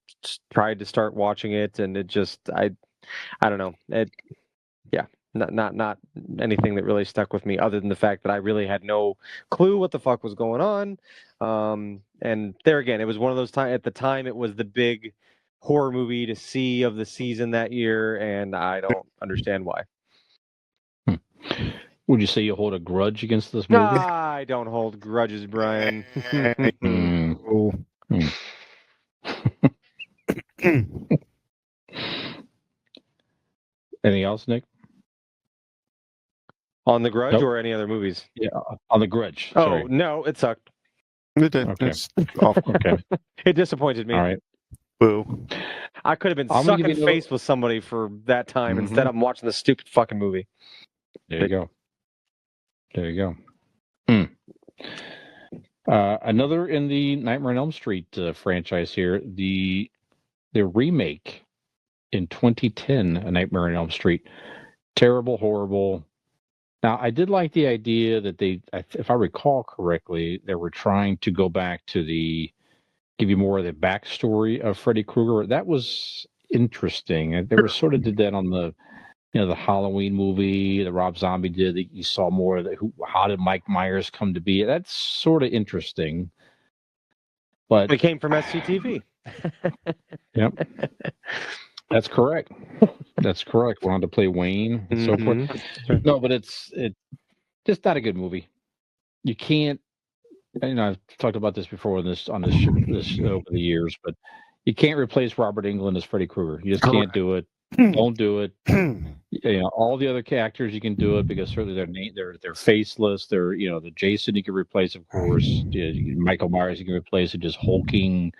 tried to start watching it, and it just I don't know, not anything that really stuck with me, other than the fact that I really had no clue what the fuck was going on. And there again, it was one of those times. At the time, it was the big horror movie to see of the season that year, and I don't understand why. Would you say you hold a grudge against this movie? I don't hold grudges, Brian. Anything else, Nick? On The Grudge Nope. or any other movies? Yeah, on The Grudge. Oh, Sorry. no, it sucked. Okay. It's awful. Okay. It disappointed me. All right. Boo. I could have been I'm gonna give sucking you face with somebody for that time. Mhm. Instead, I'm watching the stupid fucking movie. There you go. There you go. Another in the Nightmare on Elm Street franchise here. The remake in 2010, A Nightmare on Elm Street. Terrible, horrible. Now, I did like the idea that if I recall correctly, they were trying to go back to give you more of the backstory of Freddy Krueger. That was interesting. They were sort of did that on the Halloween movie, the Rob Zombie did. You saw more of how did Mike Myers come to be? That's sort of interesting. But It came from SCTV. Yep. That's correct. That's correct. Wanted to play Wayne and so forth. No, but it's just not a good movie. You can't. I've talked about this before on this over the years, but you can't replace Robert Englund as Freddy Krueger. You just can't do it. Don't do it. All the other actors you can do it because certainly they're faceless. They're the Jason you can replace, of course. Michael Myers you can replace it. Just hulking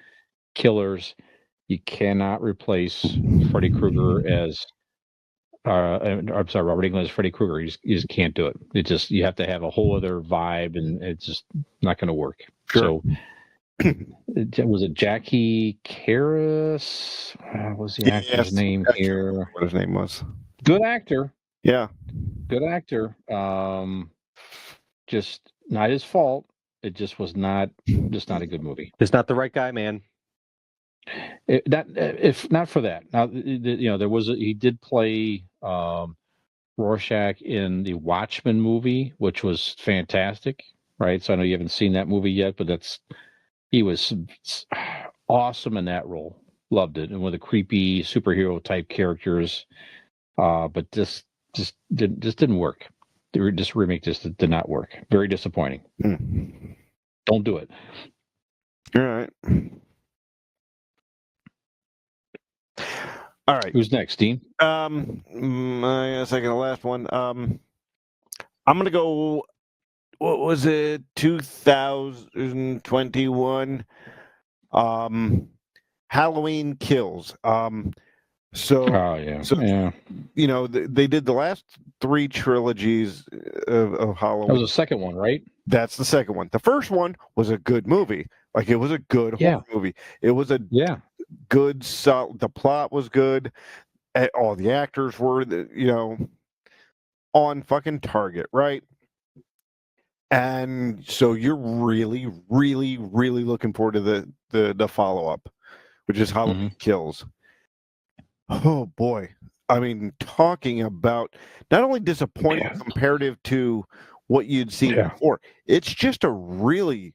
killers. You cannot replace Freddy Krueger as I'm sorry, Robert Englund as Freddy Krueger. You just can't do it. You have to have a whole other vibe, and it's just not going to work. Sure. So, was it Jackie Karras? What was the actor's name here? What his name was? Good actor. Yeah. Good actor. Just not his fault. It just was not a good movie. Just not the right guy, man. If not for that, now he did play Rorschach in the Watchmen movie, which was fantastic, right? So I know you haven't seen that movie yet, but he was awesome in that role. Loved it, and with the creepy superhero type characters, but just didn't work. This remake just did not work. Very disappointing. Don't do it. All right. All right. Who's next, Dean? I guess I got the last one. I'm gonna go. What was it? 2021. Halloween Kills. So they did the last 3 trilogies of Halloween. That was the second one, right? That's the second one. The first one was a good movie. Like, it was a good horror movie. It was a good, solid. The plot was good. All the actors were, on fucking target, right? And so you're really, really, really looking forward to the follow up, which is Halloween Kills. Oh boy. I mean, talking about not only disappointing comparative to what you'd seen before, it's just a really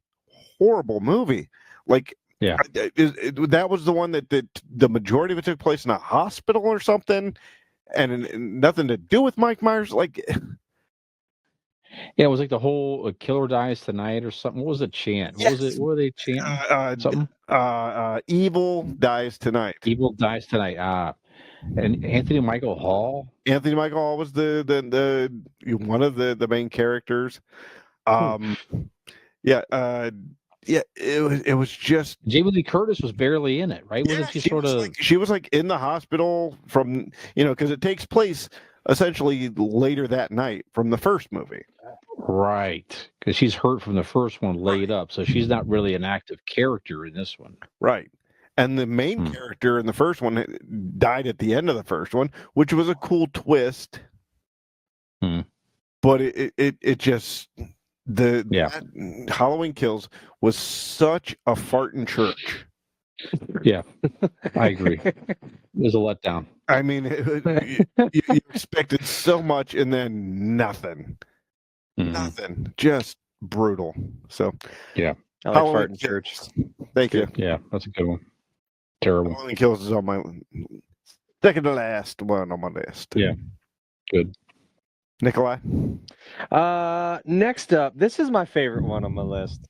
horrible movie. Like, that was the one that the majority of it took place in a hospital or something, and nothing to do with Mike Myers. Like, it was like the whole "Killer Dies Tonight" or something. What was the chant? What was it? What were they chanting? Something. Evil dies tonight. Evil dies tonight. And Anthony Michael Hall. Anthony Michael Hall was the one of the main characters. It was just Jamie Lee Curtis was barely in it, right? Wasn't she sort of? She was like in the hospital from because it takes place essentially later that night from the first movie. Right, because she's hurt from the first one, laid up, so she's not really an active character in this one. Right. And the main character in the first one died at the end of the first one, which was a cool twist. But it just that Halloween Kills was such a fart in church. Yeah, I agree. It was a letdown. I mean, you expected so much and then nothing. Nothing. Just brutal. So I like fart in church. Thank you. Yeah, that's a good one. Terrible. Halloween Kills is on my second to last one on my list. Yeah, good. Nikolai? Next up, this is my favorite one on my list.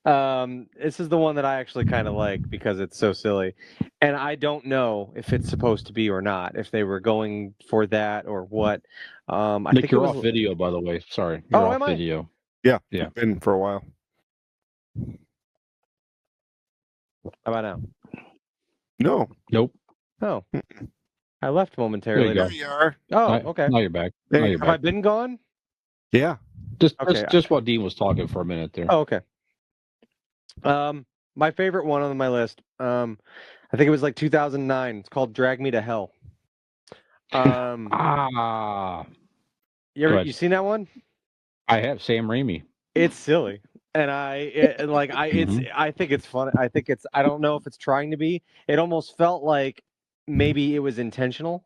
This is the one that I actually kind of like because it's so silly. And I don't know if it's supposed to be or not, if they were going for that or what. I Nick, think you're off video, by the way. Sorry. You're off video. Yeah. Yeah. Been for a while. How about now? No. Nope. Oh. I left momentarily. There you are. Oh, okay. Now you're back. Have I been gone? Yeah. Just while Dean was talking for a minute there. Oh, okay. My favorite one on my list. I think it was like 2009. It's called Drag Me to Hell. You seen that one? I have. Sam Raimi. It's silly, and I think it's fun. I don't know if it's trying to be. It almost felt like maybe it was intentional.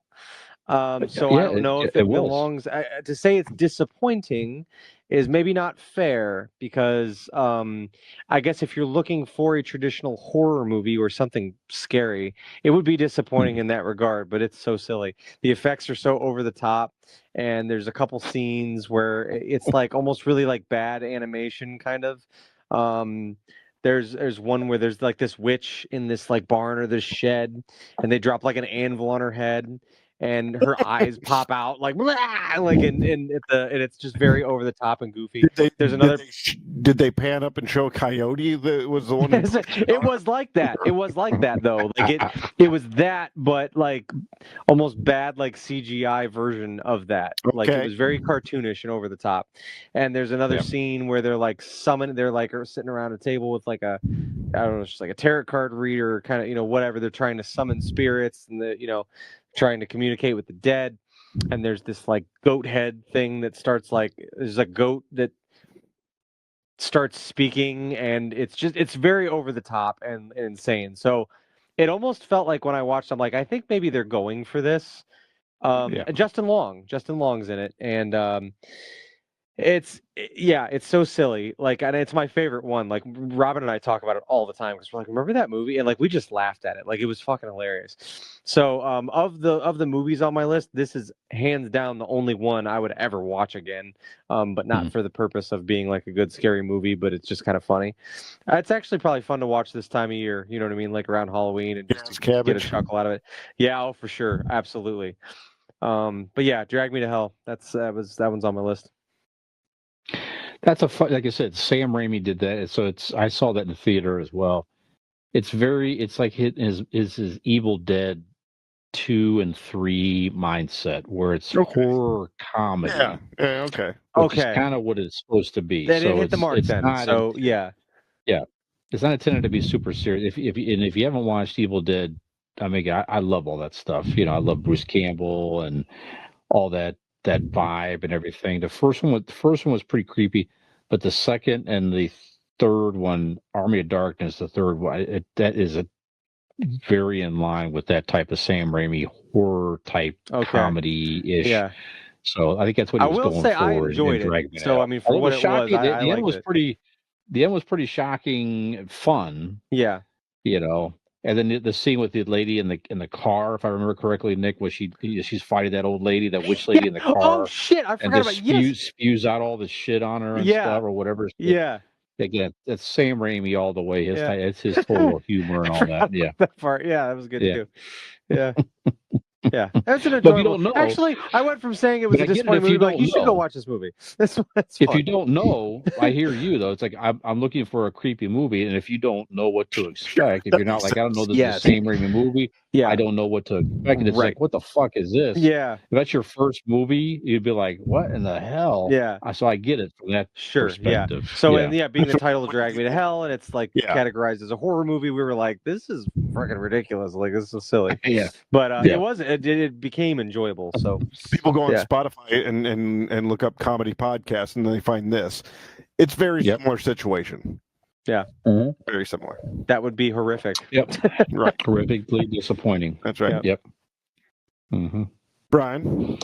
I don't know if it belongs. To say it's disappointing is maybe not fair because I guess if you're looking for a traditional horror movie or something scary, it would be disappointing in that regard. But it's so silly. The effects are so over the top, and there's a couple scenes where it's like almost really like bad animation kind of. There's one where there's like this witch in this like barn or this shed, and they drop like an anvil on her head. And her eyes pop out like, blah, like, and it's just very over the top and goofy. There's another. Did they pan up and show Coyote that was the one? It was like that. It was like that though. Like it was that, but like almost bad, like CGI version of that. Like it was very cartoonish and over the top. And there's another scene where they're like they're like sitting around a table with like I don't know, just like a tarot card reader, kind of whatever. They're trying to summon spirits and trying to communicate with the dead, and there's this like goat head thing that starts like there's a goat that starts speaking, and it's very over the top and insane. So it almost felt like when I watched, I'm like, I think maybe they're going for this. Justin Long's in it, and it's so silly. Like, and it's my favorite one. Like, Robin and I talk about it all the time because we're like, remember that movie? And like, we just laughed at it. Like, it was fucking hilarious. So, of the movies on my list, this is hands down the only one I would ever watch again. But not for the purpose of being like a good scary movie, but it's just kind of funny. It's actually probably fun to watch this time of year. You know what I mean? Like around Halloween and just to get a chuckle out of it. Yeah, oh for sure, absolutely. But yeah, Drag Me to Hell. That one's on my list. That's like I said, Sam Raimi did that, so I saw that in the theater as well. It's like his Evil Dead 2 and 3 mindset, where it's horror comedy. Yeah. Okay. which is Okay. kind of what it's supposed to be. They didn't So hit the mark it's then. not. So yeah. It's not intended to be super serious. If you haven't watched Evil Dead, I mean, I love all that stuff. You know, I love Bruce Campbell and all that vibe and everything. The first one was pretty creepy, but the second and the third one, Army of Darkness, the third one, that is a very in line with that type of Sam Raimi horror type comedy ish. Yeah. So I think that's what he was going say for. I enjoyed it. Dragging So out. I mean, for Although what it it was, shocking, I the end liked was it. pretty. The end was pretty shocking and fun. Yeah. You know, and then the scene with the lady in the car, if I remember correctly, Nick, was she's fighting that old lady, that witch lady in the car. Oh shit! I and forgot just about spews out all the shit on her and Yeah. stuff or whatever. Yeah. Again, that's Sam Raimi all the way. Yeah. It's his total humor and all that. Yeah. That part. Yeah, that was good Yeah. too. Yeah. Yeah, that's an But if you enjoyable. don't know, Actually, I went from saying it was but a I get it disappointing if you movie, like don't you should go know. watch this movie. That's If fun. you don't know, I hear you though. It's like I'm looking for a creepy movie, and if you don't know what to expect, if you're not like, I don't know, this is the same Raimi movie, Yeah. I don't know what to expect. And it's like, what the fuck is this? Yeah. If that's your first movie, you'd be like, what in the hell? Yeah. So I get it from that perspective. Yeah. So yeah. and being the title Drag Me to Hell, and it's like Yeah. categorized as a horror movie, we were like, this is freaking ridiculous. Like, this is so silly. Yeah. But Yeah. it was it became enjoyable. So People go on Yeah. Spotify and look up comedy podcasts, and then they find this. It's very Yep. similar situation. Yeah. Mhm. Very similar. that would be horrific. Yep. Right. Horrifically disappointing. That's right. Yep. Mm-hmm. Brian.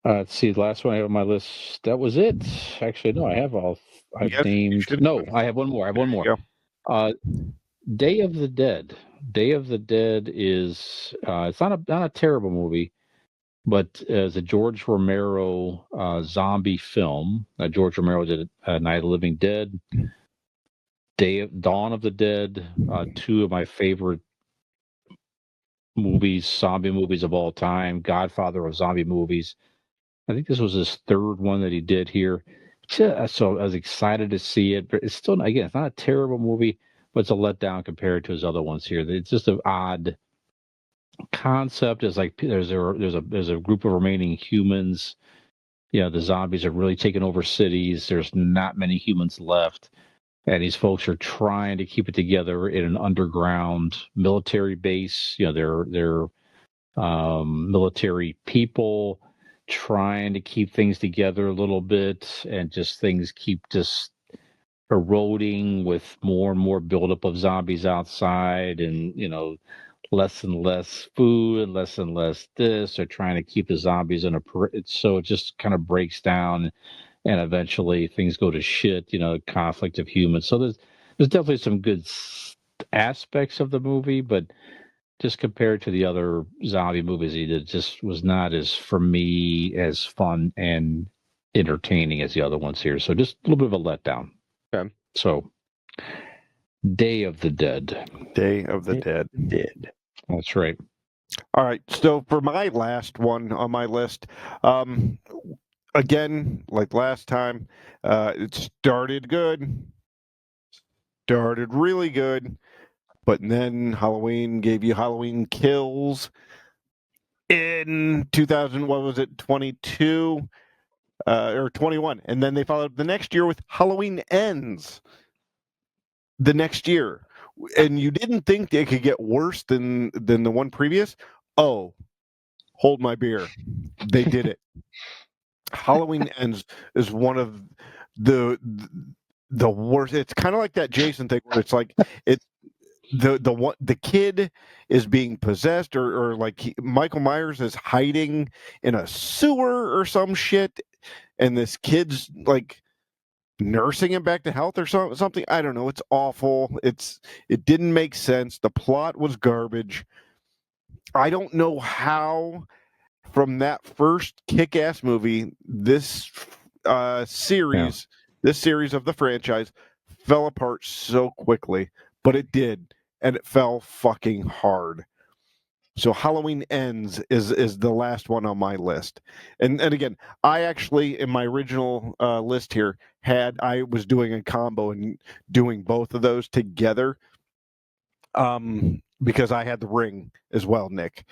Let's see. The last one I have on my list. That was it. Actually, no. I have all. I've Yes, you named. should. No, I have one more. I have one more. There Day of the Dead. Day of the Dead is. It's not a terrible movie, but as a George Romero zombie film. George Romero did Night of the Living Dead. Dawn of the Dead. Two of my favorite movies, zombie movies of all time. Godfather of zombie movies. I think this was his third one that he did here. So I was excited to see it, but it's still, again, it's not a terrible movie, but it's a letdown compared to his other ones here. It's just an odd concept. It's like there's a group of remaining humans. You know, the zombies are really taking over cities. There's not many humans left, and these folks are trying to keep it together in an underground military base. You know, they're military people trying to keep things together a little bit, and just things keep just eroding with more and more buildup of zombies outside, and less and less food and less this. They're trying to keep the zombies in so it just kind of breaks down, and eventually things go to shit. Conflict of humans. So there's definitely some good aspects of the movie, but just compared to the other zombie movies he did, just was not as, for me, as fun and entertaining as the other ones here. So just a little bit of a letdown. Okay. So, Day of the Dead. Day of the Dead. That's right. All right. So for my last one on my list, again, like last time, it started really good. But then Halloween gave you Halloween Kills in 2000, what was it, 22 or 21. And then they followed the next year with Halloween Ends the next year. And you didn't think it could get worse than the one previous? Oh, hold my beer. They did it. Halloween Ends is one of the worst. It's kind of like that Jason thing where it's like the kid is being possessed, or like Michael Myers is hiding in a sewer or some shit, and this kid's like nursing him back to health or something. I don't know. It's awful. It didn't make sense. The plot was garbage. I don't know how from that first kick-ass movie this series of the franchise fell apart so quickly, but it did. And it fell fucking hard. So Halloween Ends is the last one on my list. And again, I actually, in my original list here, I was doing a combo and doing both of those together because I had The Ring as well, Nick.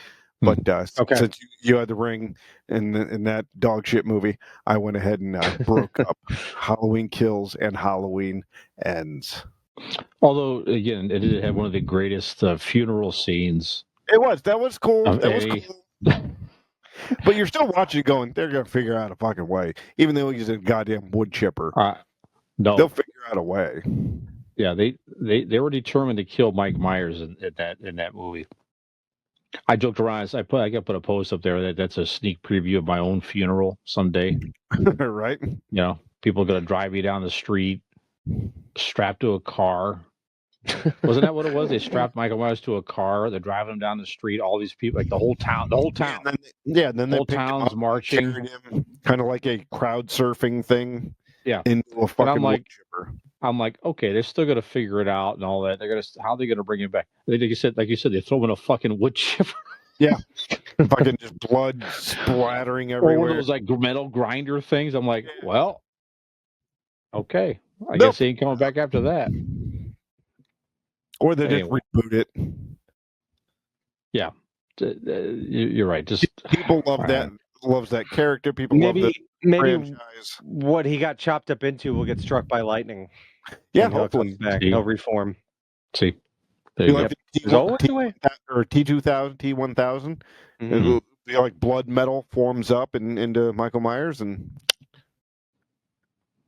But Okay. since you had the ring in that dog shit movie, I went ahead and broke up Halloween Kills and Halloween Ends. Although, again, it did have one of the greatest funeral scenes That was cool. of That was any. cool. But you're still watching, going, they're gonna figure out a fucking way, even though he's a goddamn wood chipper. No, They'll figure out a way. yeah, they were determined to kill Mike Myers in that movie. I joked around. I got put a post up there that's a sneak preview of my own funeral someday. Right? You know, people are gonna drive me down the street, strapped to a car. Wasn't that what it was? They strapped Michael Myers to a car. They're driving him down the street. All these people, like the whole town. Yeah, and then whole they picked him town's up, marching. carried him, kind of like a crowd surfing thing. Yeah, into a fucking wood chipper. I'm like, okay, they're still gonna figure it out and all that. How are they gonna bring him back? Like you said, they throw him in a fucking wood chipper. Yeah, fucking just blood splattering Or everywhere. one of those like metal grinder things. I'm like, well, okay, I guess he ain't coming back after that. Or they just reboot it. Yeah, you're right. Just people love that. Loves that character. People love the franchise. What he got chopped up into will get struck by lightning. Yeah, hopefully he'll come back. He'll reform. See, there you go. Or T2000, T1000. It'll be like blood metal forms up into Michael Myers, and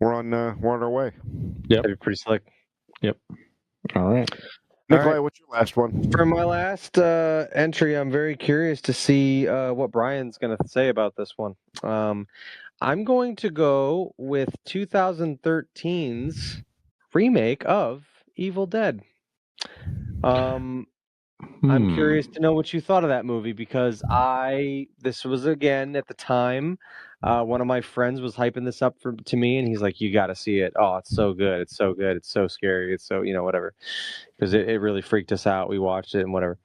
we're on our way. Yep, that'd be pretty slick. Yep. All right. Nikolai, what's your last one? For my last entry, I'm very curious to see what Brian's going to say about this one. I'm going to go with 2013's remake of Evil Dead. I'm curious to know what you thought of that movie, because this was, again, at the time, one of my friends was hyping this up to me, and he's like, you got to see it. Oh, it's so good. It's so good. It's so scary. It's so, whatever. Because it really freaked us out. We watched it and whatever.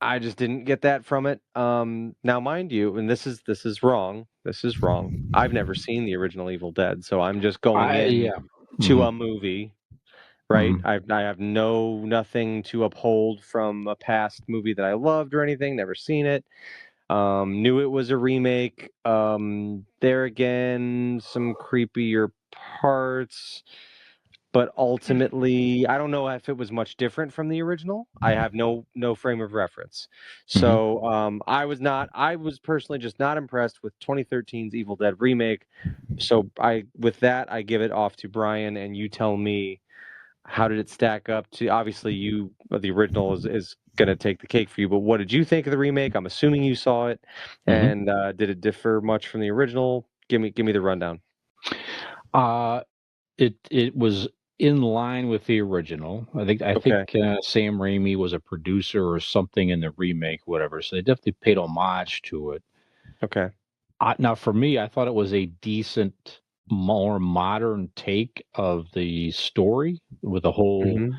I just didn't get that from it. Now, mind you, and this is wrong. This is wrong. I've never seen the original Evil Dead, so I'm just going to a movie, right? I have nothing to uphold from a past movie that I loved or anything. Never seen it. Knew it was a remake. There again, some creepier parts. But ultimately, I don't know if it was much different from the original. I have no frame of reference. So I was personally just not impressed with 2013's Evil Dead remake. So with that, I give it off to Brian, and you tell me, how did it stack up to, obviously the original is going to take the cake for you, but what did you think of the remake? I'm assuming you saw it. And did it differ much from the original? Give me the rundown. It was in line with the original. I think Sam Raimi was a producer or something in the remake, whatever. So they definitely paid homage to it. Okay. Now, for me, I thought it was a decent, more modern take of the story with the whole.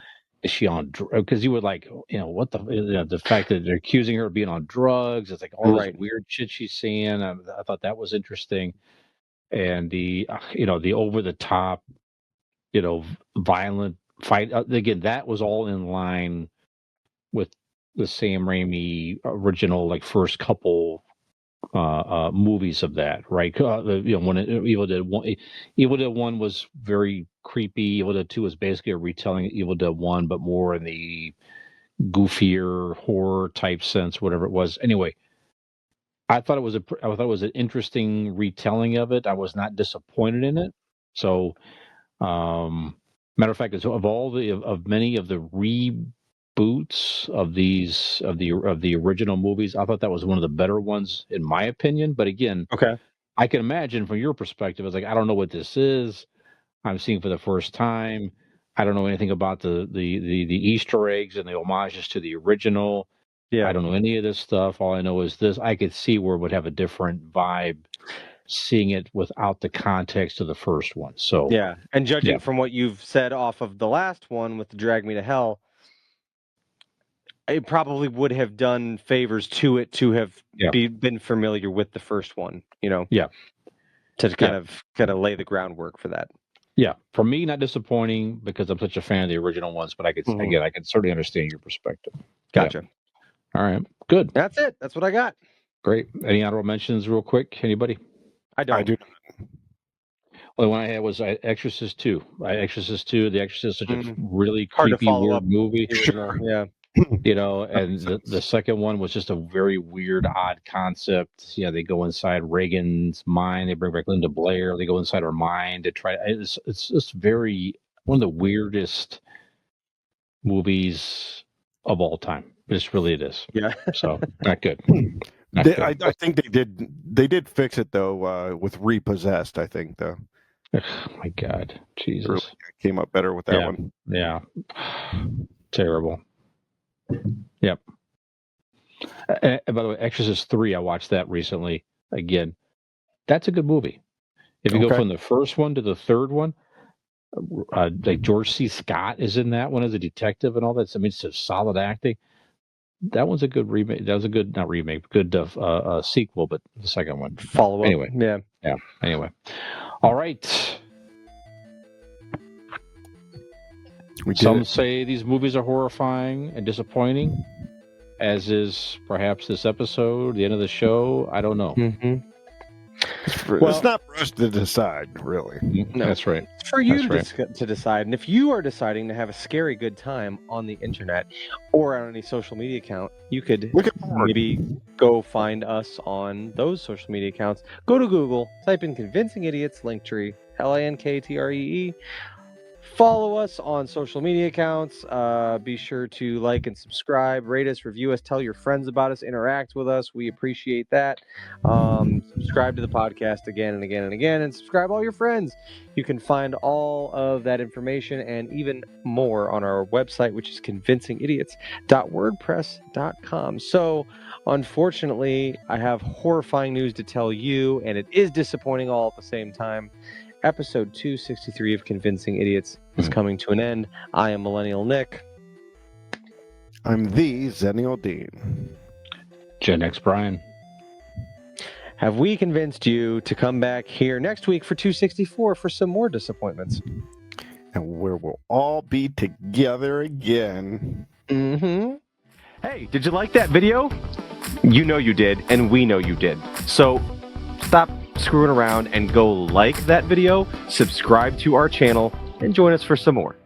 Is she on drugs? Because you were like, what the fact that they're accusing her of being on drugs. It's like all this weird shit she's seeing. I thought that was interesting, and the the over the top, violent fight. Again, that was all in line with the Sam Raimi original, like first couple movies of that, right? When Evil Dead 1 was very creepy. Evil Dead 2 was basically a retelling of Evil Dead 1, but more in the goofier horror type sense, whatever it was. Anyway, I thought it was an interesting retelling of it. I was not disappointed in it. So, matter of fact, of many of the reboots of the original movies, I thought that was one of the better ones in my opinion. But again, I can imagine from your perspective, it's like, I don't know what this is. I'm seeing for the first time. I don't know anything about the Easter eggs and the homages to the original. Yeah. I don't know any of this stuff. All I know is this. I could see where it would have a different vibe seeing it without the context of the first one. So yeah, and judging from what you've said off of the last one with the Drag Me to Hell, it probably would have done favors to it to have been familiar with the first one, to kind of lay the groundwork for that. Yeah, for me, not disappointing because I'm such a fan of the original ones, but I could certainly understand your perspective. Gotcha. All right. Good. That's it. That's what I got. Great. Any honorable mentions, real quick? Anybody? I don't. I do. Well, the one I had was Exorcist 2. Exorcist 2. The Exorcist is such a really Hard to creepy, follow weird up. movie. The original, yeah. You know, and the second one was just a very weird, odd concept. Yeah, they go inside Reagan's mind. They bring back Linda Blair. They go inside her mind to try. It's just very one of the weirdest movies of all time. Just really it is. Yeah. So not good. Not good. I think they did fix it though with Repossessed. I think though. Oh my God, Jesus. Really came up better with that Yeah. one. Yeah. Terrible. Yep. And by the way, Exorcist 3, I watched that recently again. That's a good movie. If you go Okay. from the first one to the third one, like George C. Scott is in that one as a detective and all that. I mean, it's just solid acting. That one's a good remake. That was a good, not remake, good sequel, but the second one. Follow up. Anyway. Yeah. Anyway. All right. Some say these movies are horrifying and disappointing, as is perhaps this episode, the end of the show. I don't know. Mm-hmm. It's not for us to decide, really. No. That's right. It's for you That's to decide. And if you are deciding to have a scary good time on the internet or on any social media account, you could Look at forward. maybe go find us on those social media accounts. Go to Google, type in Convincing Idiots Linktree, LINKTREE. Follow us on social media accounts. Be sure to like and subscribe, rate us, review us, tell your friends about us, interact with us. We appreciate that. Subscribe to the podcast again and again and again, and subscribe all your friends. You can find all of that information and even more on our website, which is convincingidiots.wordpress.com. So, unfortunately, I have horrifying news to tell you, and it is disappointing all at the same time. Episode 263 of Convincing Idiots is coming to an end. I am Millennial Nick. I'm the Zennial Dean. Gen X Brian. Have we convinced you to come back here next week for 264 for some more disappointments? And where we'll all be together again. Mm-hmm. Hey, did you like that video? You know you did, and we know you did. So stop screwing around and go like that video, subscribe to our channel, and join us for some more.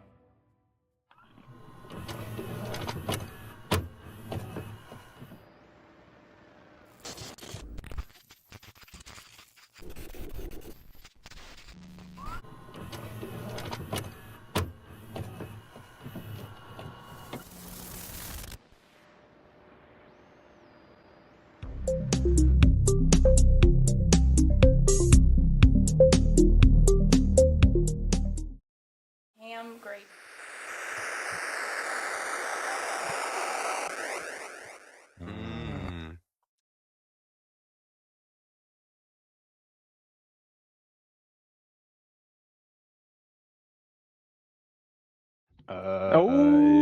Ham gravy. Oh.